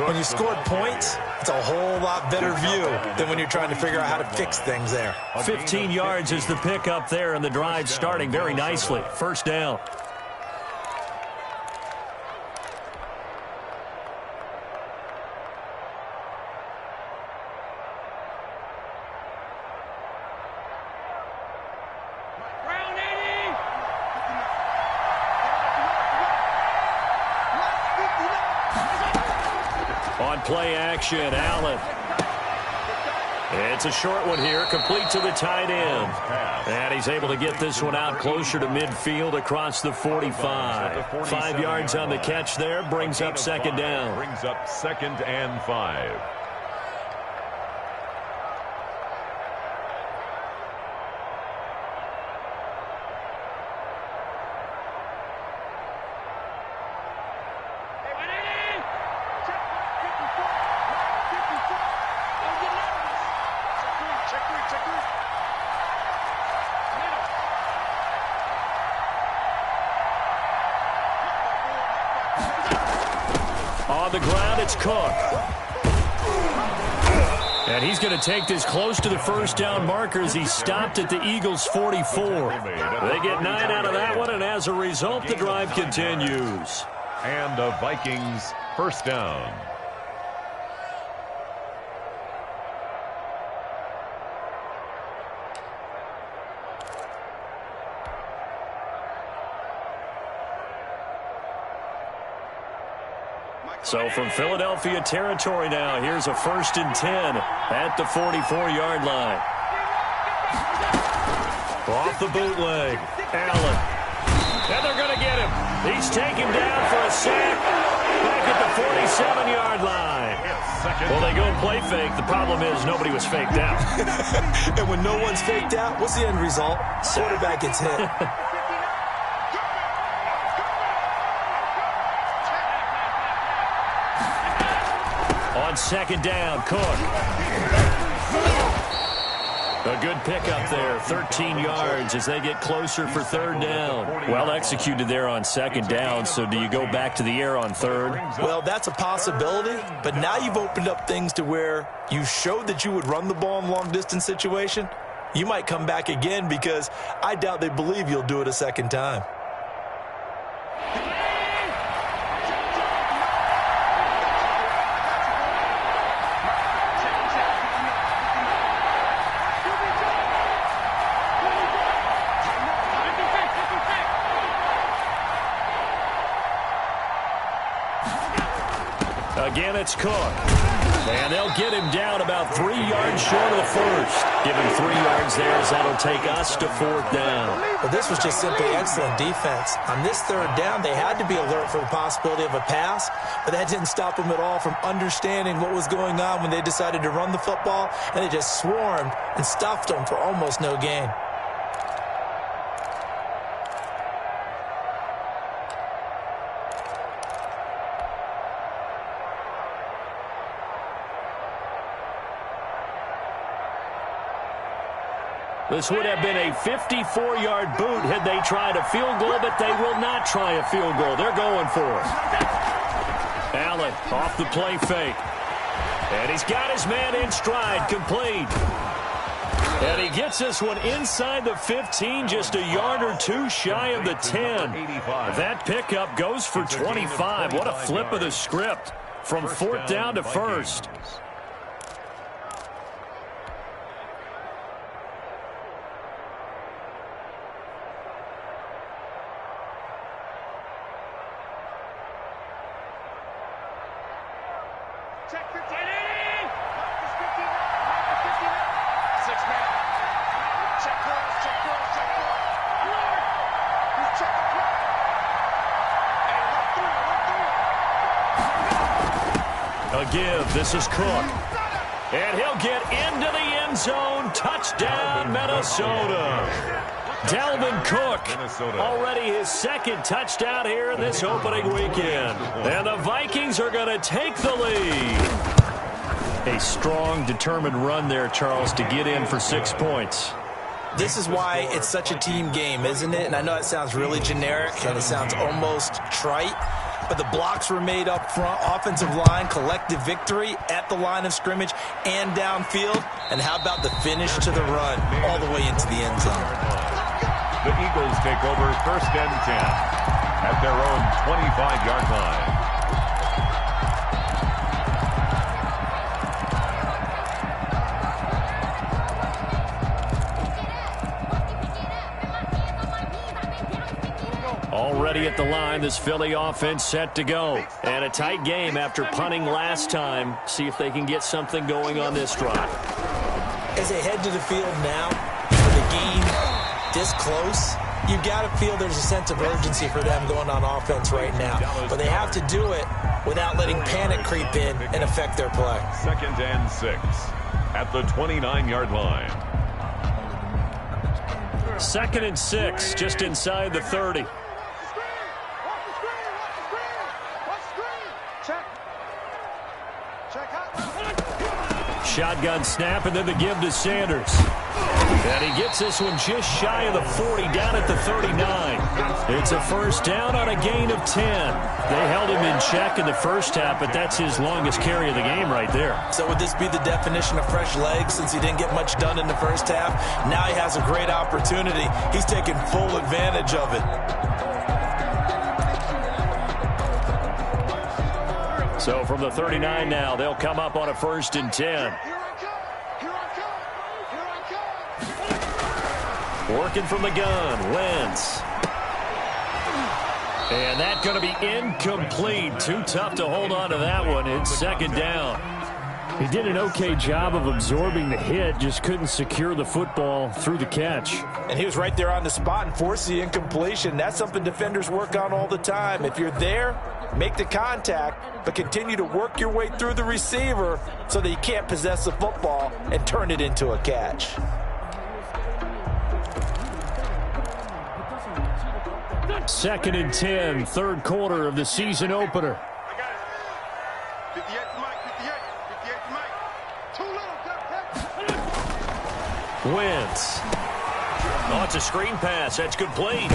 When you scored points, it's a whole lot better view than when you're trying to figure out how to fix things there. 15 yards is the pickup there, and the drive starting very nicely. 1st down. On play action, Allen. It's a short one here, complete to the tight end. And he's able to get this one out closer to midfield across the 45. 5 yards on the catch there, brings up 2nd down. Brings up 2nd and 5. On the ground, it's Cook. And he's going to take this close to the 1st down marker as he stopped at the Eagles' 44. They get 9 out of that one, and as a result, the drive continues. And the Vikings 1st down. So from Philadelphia territory now, here's a 1st and 10 at the 44-yard line. Off the bootleg, Allen. And they're going to get him. He's taken down for a sack back at the 47-yard line. Well, they go play fake. The problem is nobody was faked out. And when no one's faked out, what's the end result? Quarterback gets hit. On 2nd down, Cook. A good pickup there, 13 yards as they get closer for 3rd down. Well executed there on 2nd down, so do you go back to the air on 3rd? Well, that's a possibility, but now you've opened up things to where you showed that you would run the ball in long-distance situation. You might come back again because I doubt they believe you'll do it a 2nd time. Again, it's Cook. And they'll get him down about 3 yards short of the first. Give him 3 yards there as that'll take us to 4th down. But this was just simply excellent defense. On this 3rd down, they had to be alert for the possibility of a pass, but that didn't stop them at all from understanding what was going on when they decided to run the football, and they just swarmed and stuffed them for almost no gain. This would have been a 54-yard boot had they tried a field goal, but they will not try a field goal. They're going for it. Allen off the play fake. And he's got his man in stride, complete. And he gets this one inside the 15, just a yard or two shy of the 10. That pickup goes for 25. What a flip of the script from 4th down to 1st. Give. This is Cook. And he'll get into the end zone. Touchdown, Minnesota. Dalvin Cook, already his 2nd touchdown here in this opening weekend. And the Vikings are going to take the lead. A strong, determined run there, Charles, to get in for 6 points. This is why it's such a team game, isn't it? And I know it sounds really generic and it sounds almost trite, but the blocks were made up front, offensive line, collective victory at the line of scrimmage and downfield. And how about the finish to the run all the way into the end zone? The Eagles take over 1st and 10 at their own 25-yard line. Already at the line, this Philly offense set to go. And a tight game after punting last time. See if they can get something going on this drive. As they head to the field now, for the game this close, you've got to feel there's a sense of urgency for them going on offense right now. But they have to do it without letting panic creep in and affect their play. 2nd and 6 at the 29-yard line. 2nd and 6, just inside the 30. Shotgun snap, and then the give to Sanders. And he gets this one just shy of the 40, down at the 39. It's a 1st down on a gain of 10. They held him in check in the first half, but that's his longest carry of the game right there. So would this be the definition of fresh legs since he didn't get much done in the first half? Now he has a great opportunity. He's taking full advantage of it. So from the 39 now, they'll come up on a 1st and 10. Working from the gun, Wentz. And that's going to be incomplete. Too tough to hold on to that one. It's 2nd down. He did an okay job of absorbing the hit, just couldn't secure the football through the catch. And he was right there on the spot and forced the incompletion. That's something defenders work on all the time. If you're there, make the contact, but continue to work your way through the receiver so that you can't possess the football and turn it into a catch. Second and 10, 3rd quarter of the season opener. I got it. 58 to Mike, 58 to Mike. Too little, Wentz. Oh, it's a screen pass. That's complete.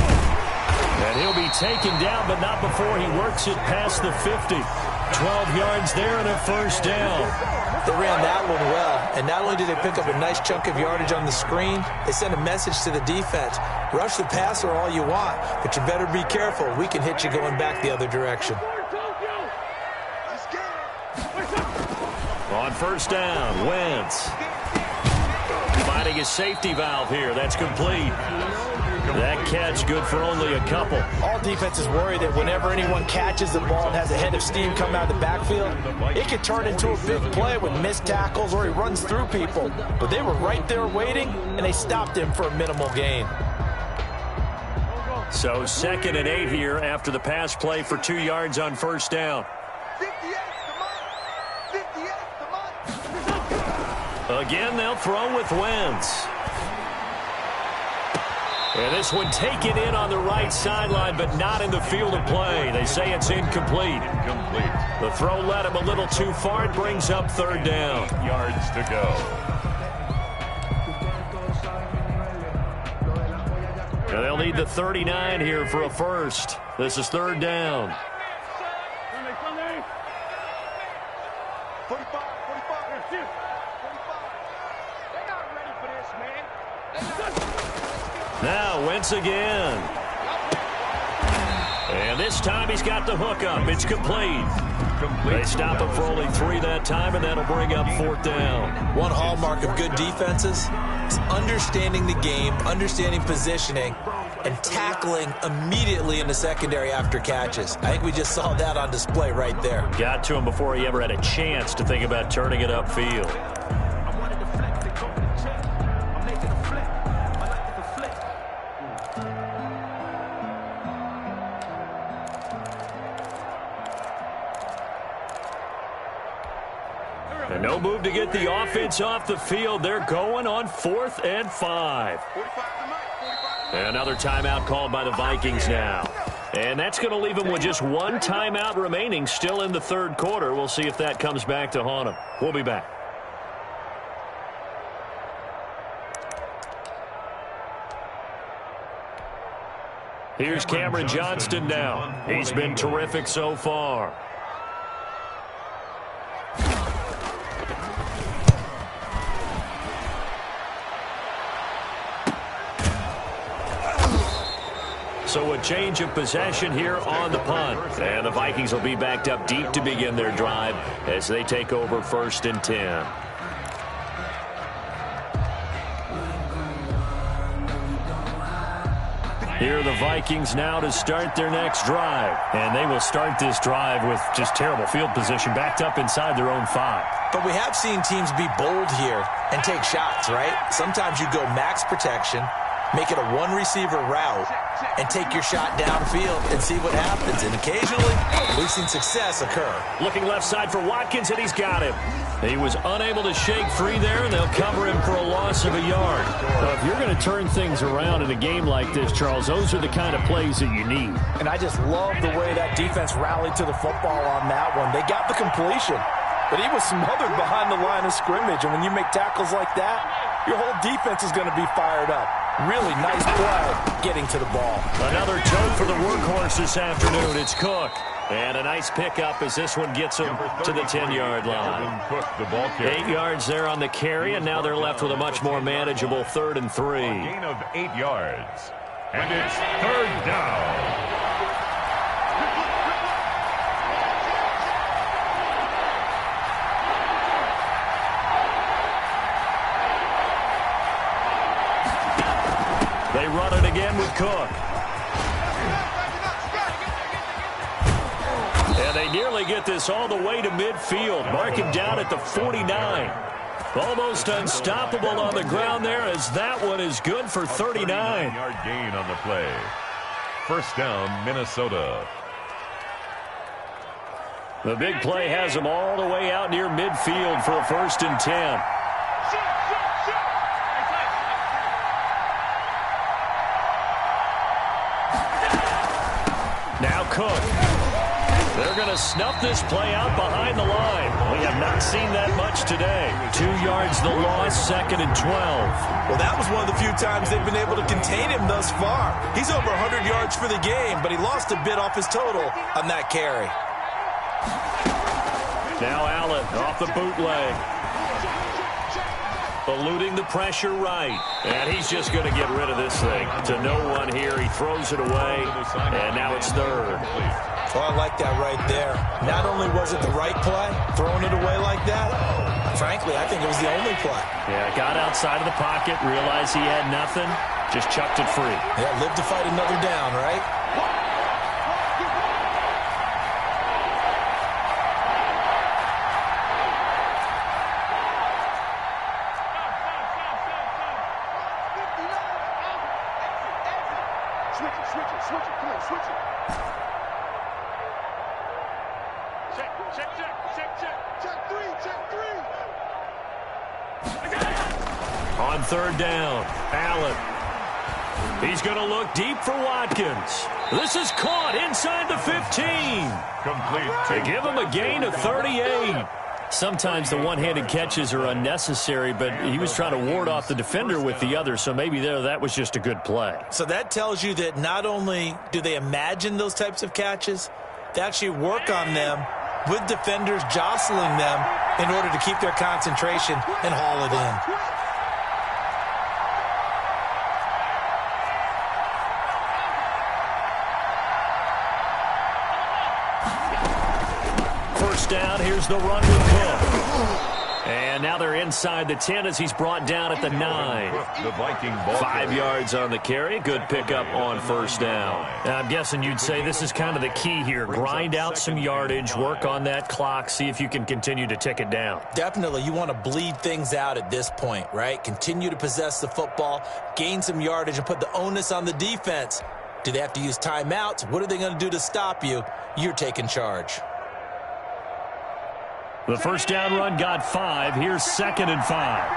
And he'll be taken down, but not before he works it past the 50. 12 yards there and a first down. They ran that one well, and not only did they pick up a nice chunk of yardage on the screen, they sent a message to the defense. Rush the passer all you want, but you better be careful. We can hit you going back the other direction. On first down, Wentz. Finding his safety valve here. That's complete. That catch good for only a couple. All defenses worry that whenever anyone catches the ball and has a head of steam come out of the backfield, it could turn into a big play with missed tackles or he runs through people. But they were right there waiting, and they stopped him for a minimal gain. So 2nd and 8 here after the pass play for 2 yards on first down. 58, come on. Again, they'll throw with Wentz. And this one taken in on the right sideline, but not in the field of play. They say it's incomplete. The throw led him a little too far. It brings up 3rd down. 8 yards to go. And they'll need the 39 here for a first. This is 3rd down. 45. They're not ready for this, man. Now Wentz again. And this time he's got the hook up. It's complete. They stop him for only 3 that time, and that'll bring up 4th down. One hallmark of good defenses is understanding the game, understanding positioning, and tackling immediately in the secondary after catches. I think we just saw that on display right there. Got to him before he ever had a chance to think about turning it upfield. And no move to get the offense off the field. They're going on 4th and 5. Another timeout called by the Vikings now. And that's going to leave them with just 1 timeout remaining still in the 3rd quarter. We'll see if that comes back to haunt them. We'll be back. Here's Cameron Johnston now. He's been terrific so far. So a change of possession here on the punt. And the Vikings will be backed up deep to begin their drive as they take over 1st and 10. Here are the Vikings now to start their next drive. And they will start this drive with just terrible field position, backed up inside their own 5. But we have seen teams be bold here and take shots, right? Sometimes you go max protection, make it a 1-receiver route, and take your shot downfield and see what happens. And occasionally, we've seen success occur. Looking left side for Watkins, and he's got him. He was unable to shake free there, and they'll cover him for a loss of a yard. Well, if you're going to turn things around in a game like this, Charles, those are the kind of plays that you need. And I just love the way that defense rallied to the football on that one. They got the completion, but he was smothered behind the line of scrimmage. And when you make tackles like that, your whole defense is going to be fired up. Really nice play getting to the ball. Another tote for the workhorse this afternoon. It's Cook. And a nice pickup as this one gets him to the 10-yard line. Cook, the ball carrier. 8 yards there on the carry, and now they're left with a much more manageable 3rd and 3. Gain of 8 yards. And it's 3rd down. They run it again with Cook. And they nearly get this all the way to midfield. Mark him down at the 49. Almost unstoppable on the ground there as that one is good for 39. 39-yard gain on the play. 1st down, Minnesota. The big play has them all the way out near midfield for a 1st and 10. Now Cook. They're They're going to snuff this play out behind the line. We have not seen that much today. 2 yards the loss, 2nd and 12. Well, that was one of the few times they've been able to contain him thus far. He's over 100 yards for the game, but he lost a bit off his total on that carry. Now Allen off the bootleg. Eluding the pressure right. And he's just going to get rid of this thing. To no one here. He throws it away. And now it's 3rd. Well, I like that right there. Not only was it the right play, throwing it away like that, frankly, I think it was the only play. Yeah, got outside of the pocket, realized he had nothing, just chucked it free. Yeah, live to fight another down, right? On 3rd down, Allen. He's going to look deep for Watkins. This is caught inside the 15. Complete. They give him a gain of 38. Sometimes the one-handed catches are unnecessary, but he was trying to ward off the defender with the other, so maybe that was just a good play. So that tells you that not only do they imagine those types of catches, they actually work on them with defenders jostling them in order to keep their concentration and haul it in. Down. Here's the run with Cook. And now they're inside the 10 as he's brought down at the 9. The Viking ball 5 yards on the carry. Good pickup on 1st down. Now, I'm guessing you'd say this is kind of the key here. Grind out some yardage, work on that clock, see if you can continue to tick it down. Definitely. You want to bleed things out at this point, right? Continue to possess the football, gain some yardage, and put the onus on the defense. Do they have to use timeouts? What are they going to do to stop you? You're taking charge. The 1st down run got 5. Here's 2nd and 5.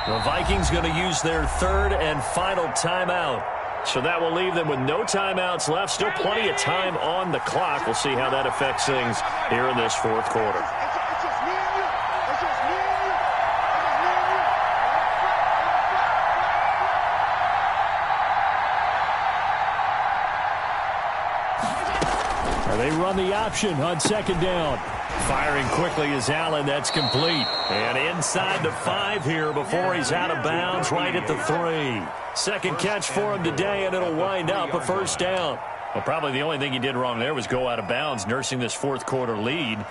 The Vikings going to use their 3rd and final timeout. So that will leave them with no timeouts left. Still plenty of time on the clock. We'll see how that affects things here in this 4th quarter. They run the option on 2nd down. Firing quickly is Allen. That's complete. And inside the 5 here before he's out of bounds right at the 3. Second catch for him today, and it'll wind up a 1st down. Well, probably the only thing he did wrong there was go out of bounds, nursing this 4th quarter lead.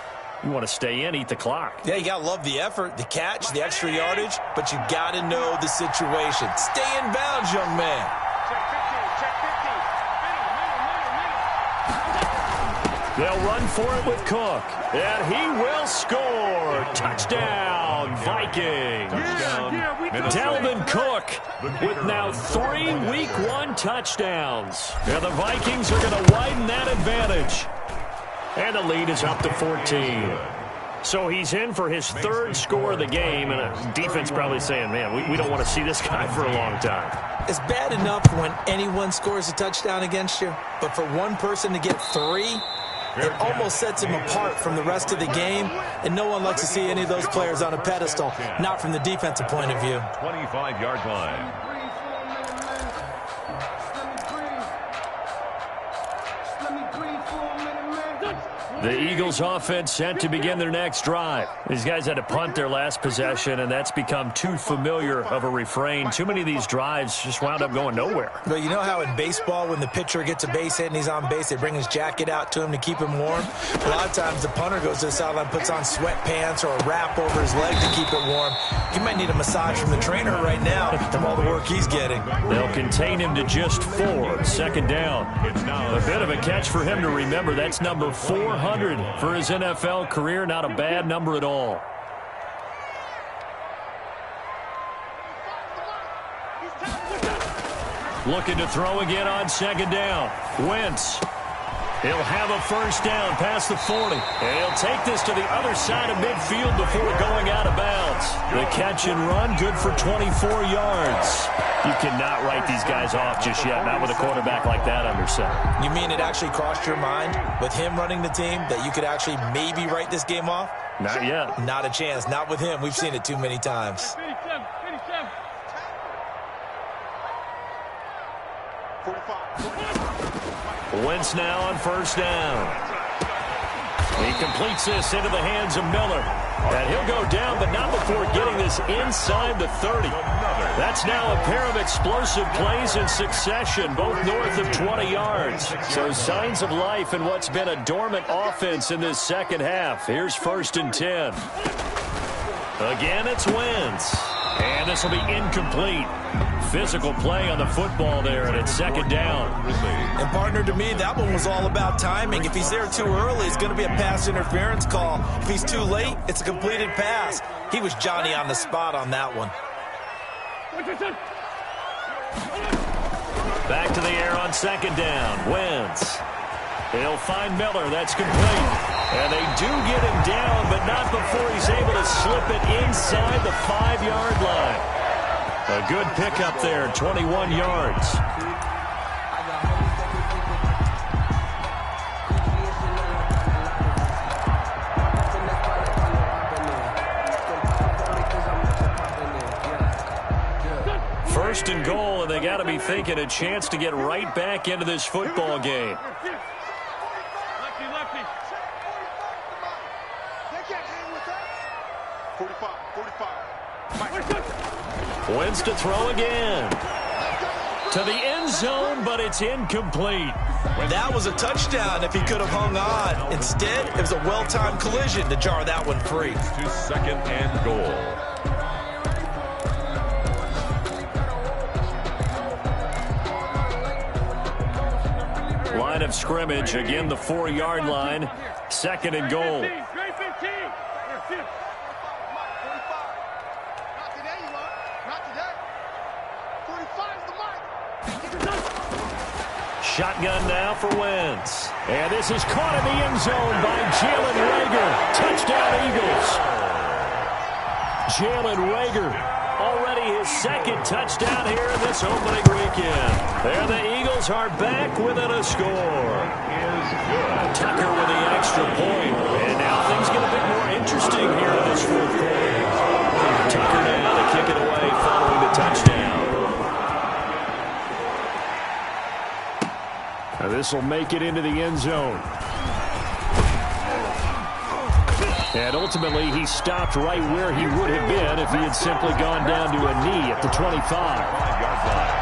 You want to stay in, eat the clock. Yeah, you got to love the effort, the catch, the extra yardage, but you got to know the situation. Stay in bounds, young man. They'll run for it with Cook, and he will score. Touchdown, Vikings. Dalvin Cook with now 3 Week 1 touchdowns. Now the Vikings are going to widen that advantage. And the lead is up to 14. So he's in for his 3rd score of the game, and a defense probably saying, man, we don't want to see this guy for a long time. It's bad enough when anyone scores a touchdown against you, but for one person to get 3, it almost sets him apart from the rest of the game, and no one likes to see any of those players on a pedestal, not from the defensive point of view. 25-yard line. The Eagles offense set to begin their next drive. These guys had to punt their last possession, and that's become too familiar of a refrain. Too many of these drives just wound up going nowhere. But you know how in baseball, when the pitcher gets a base hit and he's on base, they bring his jacket out to him to keep him warm? A lot of times the punter goes to the sideline, puts on sweatpants or a wrap over his leg to keep it warm. He might need a massage from the trainer right now from all the work he's getting. They'll contain him to just 4. 2nd down. A bit of a catch for him to remember. That's number 400 for his NFL career. Not a bad number at all. Looking to throw again on 2nd down. Wentz. He'll have a first down past the 40. And he'll take this to the other side of midfield before going out of bounds. The catch and run, good for 24 yards. You cannot write these guys off just yet, not with a quarterback like that under center. You mean it actually crossed your mind with him running the team that you could actually maybe write this game off? Not yet. Not a chance. Not with him. We've seen it too many times. 45. Wentz now on first down. He completes this into the hands of Miller. And he'll go down, but not before getting this inside the 30. That's now a pair of explosive plays in succession, both north of 20 yards. So signs of life in what's been a dormant offense in this second half. Here's 1st and 10. Again, it's Wentz. And this will be incomplete. Physical play on the football there, and it's 2nd down. And, partner, to me, that one was all about timing. If he's there too early, it's going to be a pass interference call. If he's too late, it's a completed pass. He was Johnny on the spot on that one. Back to the air on 2nd down. Wentz. He'll find Miller. That's complete. And they do get him down, but not before he's able to slip it inside the 5-yard line. A good pickup there, 21 yards. First and goal, and they got to be thinking a chance to get right back into this football game. Lefty, lefty. 45. Wentz to throw again. To the end zone, but it's incomplete. That was a touchdown if he could have hung on. Instead, it was a well-timed collision to jar that one free. To 2nd and goal. Line of scrimmage, again the 4-yard line. 2nd and goal. Great 15. Shotgun now for Wentz. And this is caught in the end zone by Jalen Reagor. Touchdown, Eagles. Jalen Reagor, already his 2nd touchdown here in this opening weekend. And the Eagles are back within a score. Tucker with the extra point. And now things get a bit more interesting here in this 4th quarter. Tucker now to kick it away following the touchdown. This will make it into the end zone. And ultimately, he stopped right where he would have been if he had simply gone down to a knee at the 25. 5-yard line.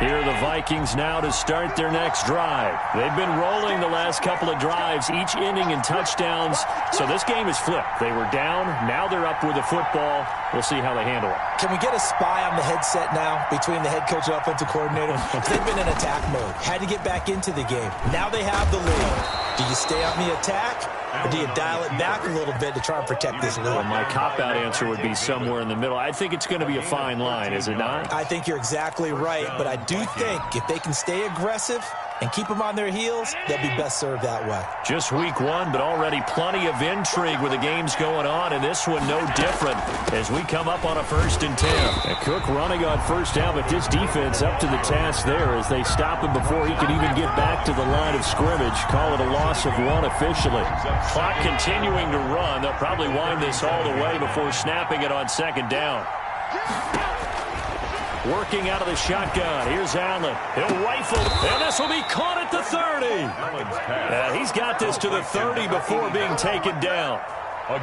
Here are the Vikings now to start their next drive. They've been rolling the last couple of drives, each inning in touchdowns. So this game is flipped. They were down. Now they're up with the football. We'll see how they handle it. Can we get a spy on the headset now between the head coach and offensive coordinator? They've been in attack mode. Had to get back into the game. Now they have the lead. Do you stay on the attack, or do you dial it back a little bit to try and protect this lead? Well, my cop-out answer would be somewhere in the middle. I think it's going to be a fine line, is it not? I think you're exactly right, but I do think if they can stay aggressive and keep them on their heels, they'll be best served that way. Just week 1, but already plenty of intrigue with the games going on, and this one no different as we come up on a 1st and 10. And Cook running on first down, but this defense up to the task there as they stop him before he can even get back to the line of scrimmage. Call it a loss of 1 officially. Clock continuing to run. They'll probably wind this all the way before snapping it on 2nd down. Working out of the shotgun. Here's Allen. He'll rifle, and this will be caught at the 30. He's got this to the 30 before being taken down.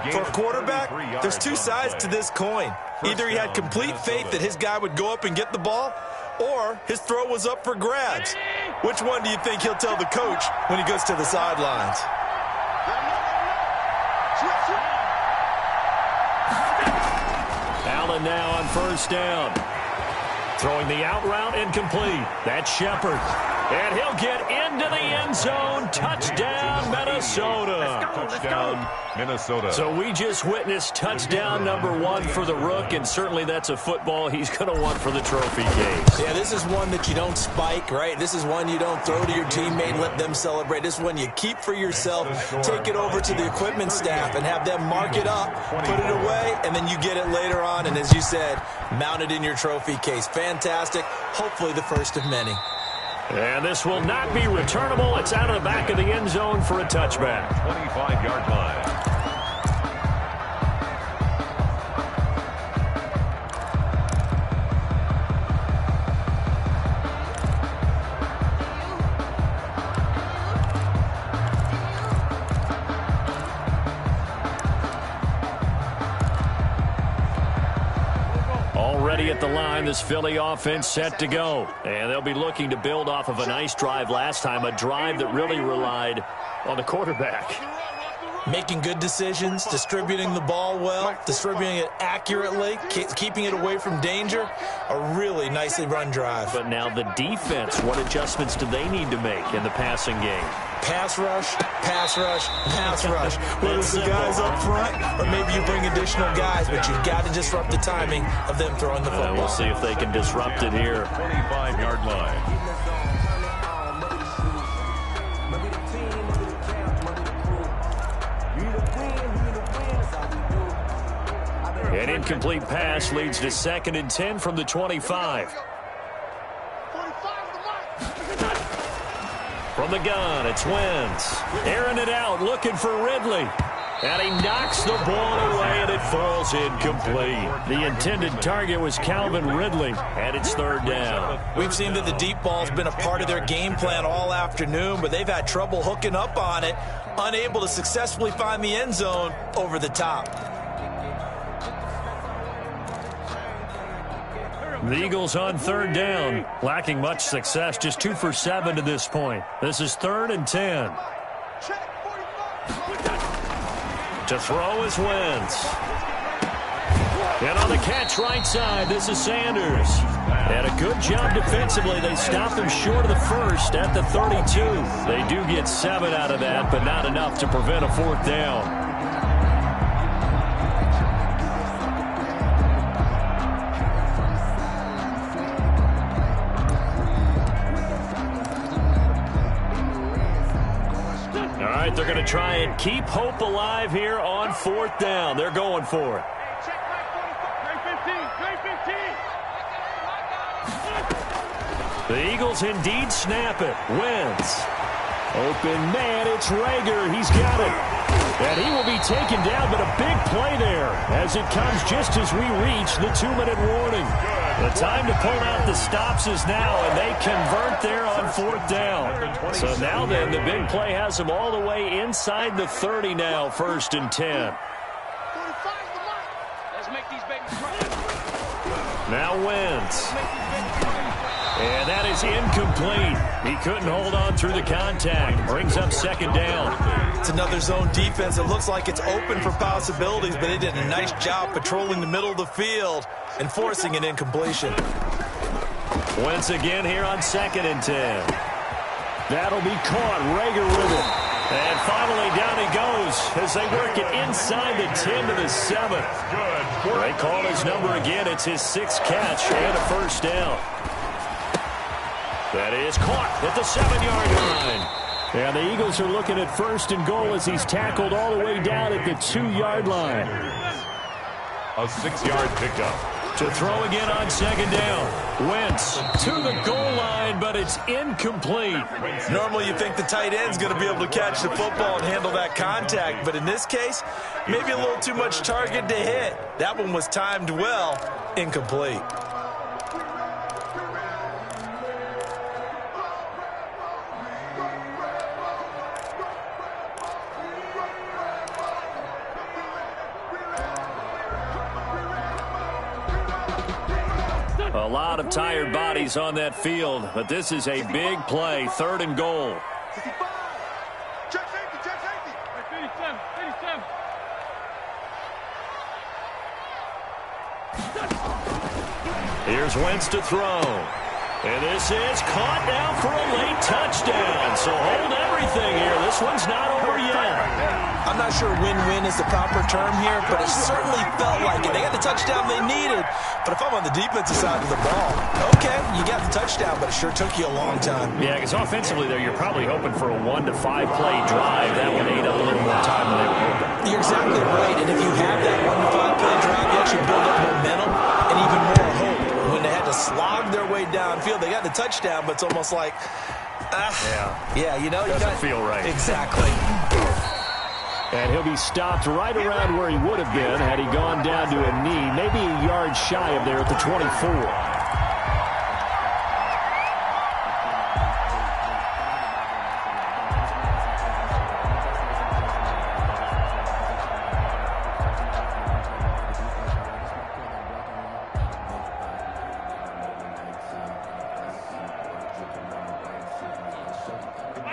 For a quarterback, there's 2 sides to this coin. Either he had complete faith that his guy would go up and get the ball, or his throw was up for grabs. Which one do you think he'll tell the coach when he goes to the sidelines? Allen now on first down. Throwing the out route incomplete. That's Shepard. And he'll get into the end zone. Touchdown, Minnesota. Touchdown, Minnesota. So we just witnessed touchdown number 1 for the Rook, and certainly that's a football he's going to want for the trophy case. Yeah, this is one that you don't spike, right? This is one you don't throw to your teammate and let them celebrate. This is one you keep for yourself, take it over to the equipment staff and have them mark it up, put it away, and then you get it later on. And as you said, mount it in your trophy case. Fantastic. Hopefully the first of many. And this will not be returnable. It's out of the back of the end zone for a touchback. 25-yard line. At the line, this Philly offense set to go. And they'll be looking to build off of a nice drive last time, a drive that really relied on the quarterback. Making good decisions, distributing the ball well, distributing it accurately, keeping it away from danger. A really nicely run drive. But now the defense, what adjustments do they need to make in the passing game? Pass rush, pass rush, pass rush. Whether it's the guys up front or maybe you bring additional guys, but you've got to disrupt the timing of them throwing the football. We'll see if they can disrupt it here. 25-yard line. An incomplete pass leads to 2nd and 10 from the 25. From the gun, it's Wentz. Airing it out, looking for Ridley. And he knocks the ball away, and it falls incomplete. The intended target was Calvin Ridley, and it's 3rd down. We've seen that the deep ball's been a part of their game plan all afternoon, but they've had trouble hooking up on it, unable to successfully find the end zone over the top. The Eagles on 3rd down, lacking much success, just 2 for 7 to this point. This is 3rd and 10. To throw is Wentz. And on the catch right side, this is Sanders. And a good job defensively. They stopped him short of the first at the 32. They do get 7 out of that, but not enough to prevent a 4th down. They're going to try and keep hope alive here on 4th down. They're going for it. The Eagles indeed snap it. Wentz. Open man, it's Rager. He's got it. And he will be taken down, but a big play there as it comes just as we reach the 2-minute warning. The time to pull out the stops is now, and they convert there on 4th down. So now then, the big play has them all the way inside the 30 now, 1st and 10. Now Wentz. And that is incomplete. He couldn't hold on through the contact. Brings up 2nd down. It's another zone defense. It looks like it's open for possibilities, but they did a nice job patrolling the middle of the field and forcing an incompletion. Wentz again here on 2nd and 10. That'll be caught. Rager with it. And finally down he goes as they work it inside the 10 to the 7. They call his number again. It's his 6th catch and a 1st down. That is caught at the 7-yard line. And the Eagles are looking at 1st and goal as he's tackled all the way down at the 2-yard line. A 6-yard pickup. To throw again on 2nd down. Wentz to the goal line, but it's incomplete. Normally you think the tight end's going to be able to catch the football and handle that contact, but in this case, maybe a little too much target to hit. That one was timed well, incomplete. A lot of tired bodies on that field, but this is a big play, 3rd and goal. Check safety. 87. Here's Wentz to throw. And this is caught now for a late touchdown. So hold everything here. This one's not over yet. I'm not sure win-win is the proper term here, but it certainly felt like it. They got the touchdown they needed. But if I'm on the defensive side of the ball, okay, you got the touchdown, but it sure took you a long time. Yeah, because offensively there, you're probably hoping for a 1 to 5 play drive. That one ate up a little more time than they were hoping. You're exactly right. And if you have that 1 to 5 play drive, you actually build up momentum and even more hope. When they had to slog their way downfield, they got the touchdown, but it's almost like, yeah, you know, doesn't feel right. Exactly. And he'll be stopped right around where he would have been had he gone down to a knee, maybe a yard shy of there at the 24.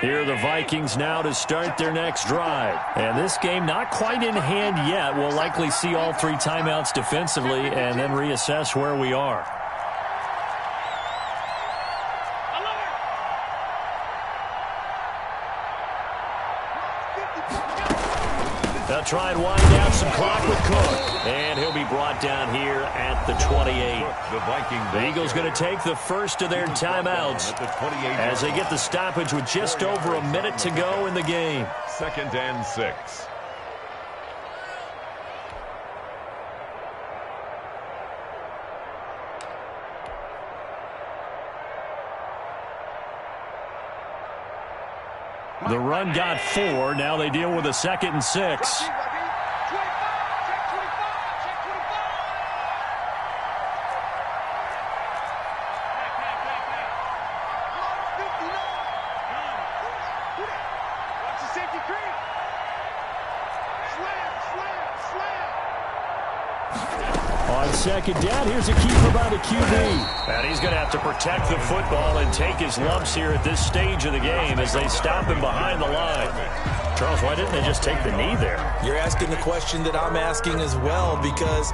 Here are the Vikings now to start their next drive. And this game not quite in hand yet. We'll likely see all 3 timeouts defensively and then reassess where we are. They'll try and wind down some clock with Cook. And he'll be brought down here at the 28. The Eagles going to take the first of their timeouts as they get the stoppage with just over a minute to go in the game. 2nd and 6. The run got 4. Now they deal with a 2nd and 6. On 2nd down, here's a keeper by the QB. And he's going to have to protect the football and take his lumps here at this stage of the game as they stop him behind the line. Charles, why didn't they just take the knee there? You're asking the question that I'm asking as well, because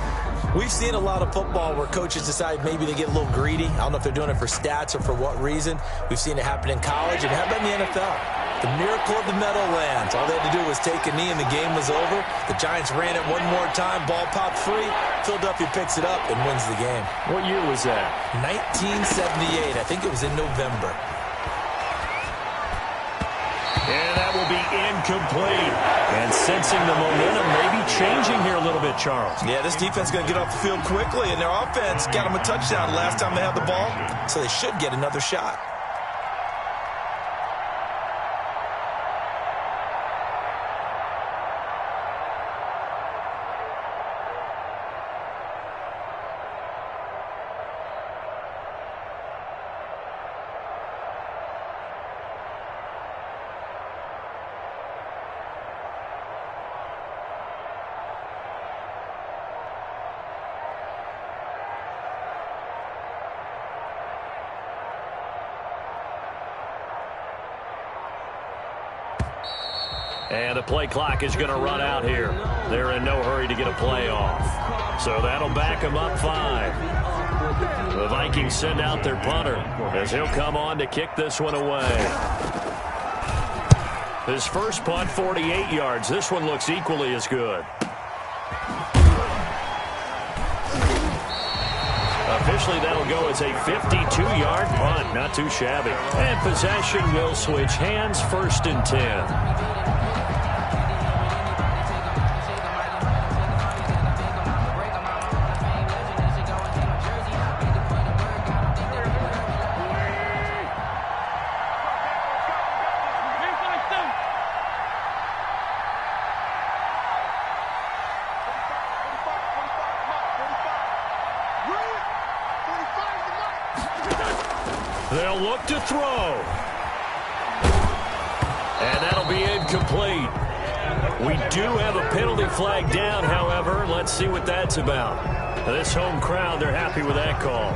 we've seen a lot of football where coaches decide maybe to get a little greedy. I don't know if they're doing it for stats or for what reason. We've seen it happen in college and happen in the NFL. The miracle of the Meadowlands. All they had to do was take a knee and the game was over. The Giants ran it one more time. Ball popped free. Philadelphia picks it up and wins the game. What year was that? 1978. I think it was in November. And that will be incomplete. And sensing the momentum may be changing here a little bit, Charles. Yeah, this defense is going to get off the field quickly, and their offense got them a touchdown last time they had the ball, so they should get another shot. And the play clock is going to run out here. They're in no hurry to get a play off. So that'll back them up 5. The Vikings send out their punter as he'll come on to kick this one away. His first punt, 48 yards. This one looks equally as good. Officially, that'll go as a 52-yard punt. Not too shabby. And possession will switch hands, 1st and 10. They'll look to throw. And that'll be incomplete. We do have a penalty flag down, however. Let's see what that's about. This home crowd, they're happy with that call.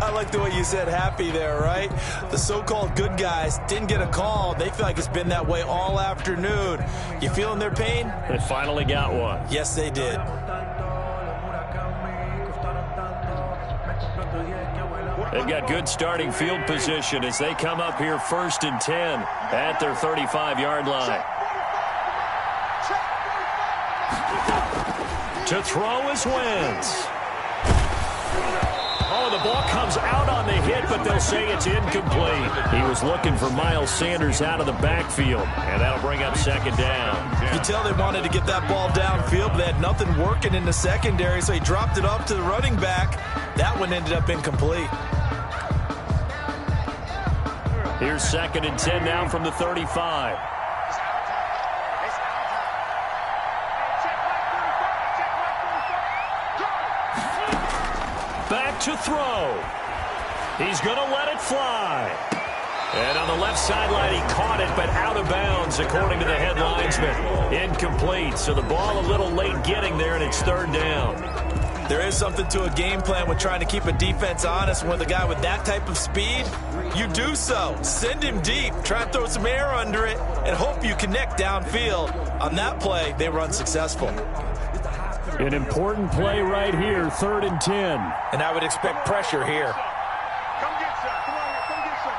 I like the way you said happy there, right? The so-called good guys didn't get a call. They feel like it's been that way all afternoon. You feeling their pain? They finally got one. Yes, they did. They've got good starting field position as they come up here 1st and 10 at their 35-yard line. To throw is Wentz. Oh, the ball comes out on the hit, but they'll say it's incomplete. He was looking for Miles Sanders out of the backfield, and that'll bring up 2nd down. You can tell they wanted to get that ball downfield, but they had nothing working in the secondary, so he dropped it off to the running back. That one ended up incomplete. Here's 2nd and 10 now from the 35. Back to throw. He's going to let it fly. And on the left sideline, he caught it, but out of bounds, according to the head linesman. Incomplete, so the ball a little late getting there, and it's 3rd down. There is something to a game plan with trying to keep a defense honest. With a guy with that type of speed, you do so. Send him deep. Try and throw some air under it and hope you connect downfield. On that play, they were unsuccessful. An important play right here, 3rd and 10. And I would expect pressure here. Come get some. Come on here. Come get some.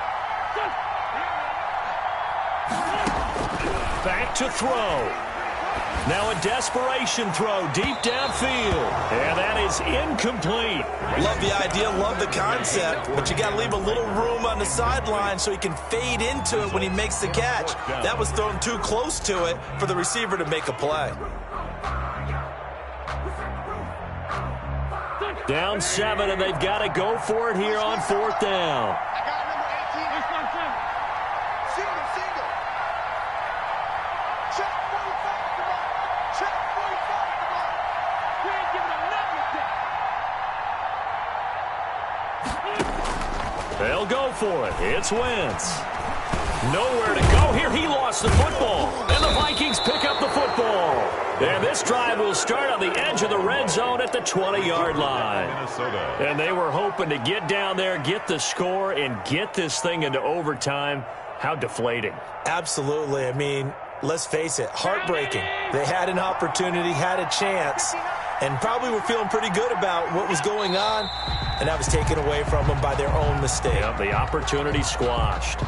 Back to throw. Now a desperation throw deep downfield. And that is incomplete. Love the idea, love the concept, but you got to leave a little room on the sideline so he can fade into it when he makes the catch. That was thrown too close to it for the receiver to make a play. Down 7, and they've got to go for it here on 4th down. I got number 18. Single, single. Check 45, come on. Check 45, come on. We ain't giving them nothing. They'll go for it. It's Wentz. Nowhere to go here. He lost the football. And the Vikings pick up the football. And this drive will start on the edge of the red zone at the 20-yard line. And they were hoping to get down there, get the score, and get this thing into overtime. How deflating. Absolutely. I mean, let's face it, heartbreaking. They had an opportunity, had a chance, and probably were feeling pretty good about what was going on, and that was taken away from them by their own mistake. Yep, the opportunity squashed.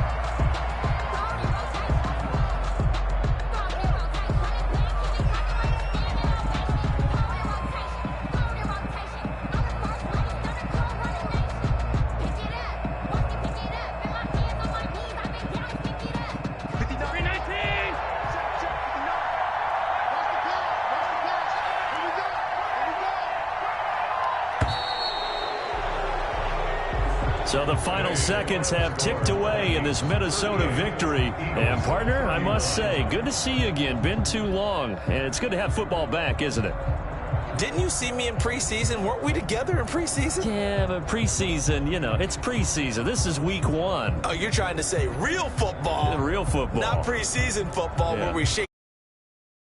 So the final seconds have ticked away in this Minnesota victory. And, partner, I must say, good to see you again. Been too long. And it's good to have football back, isn't it? Didn't you see me in preseason? Weren't we together in preseason? Yeah, but preseason, you know, it's preseason. This is week 1. Oh, you're trying to say real football. Real football. Not preseason football where we shake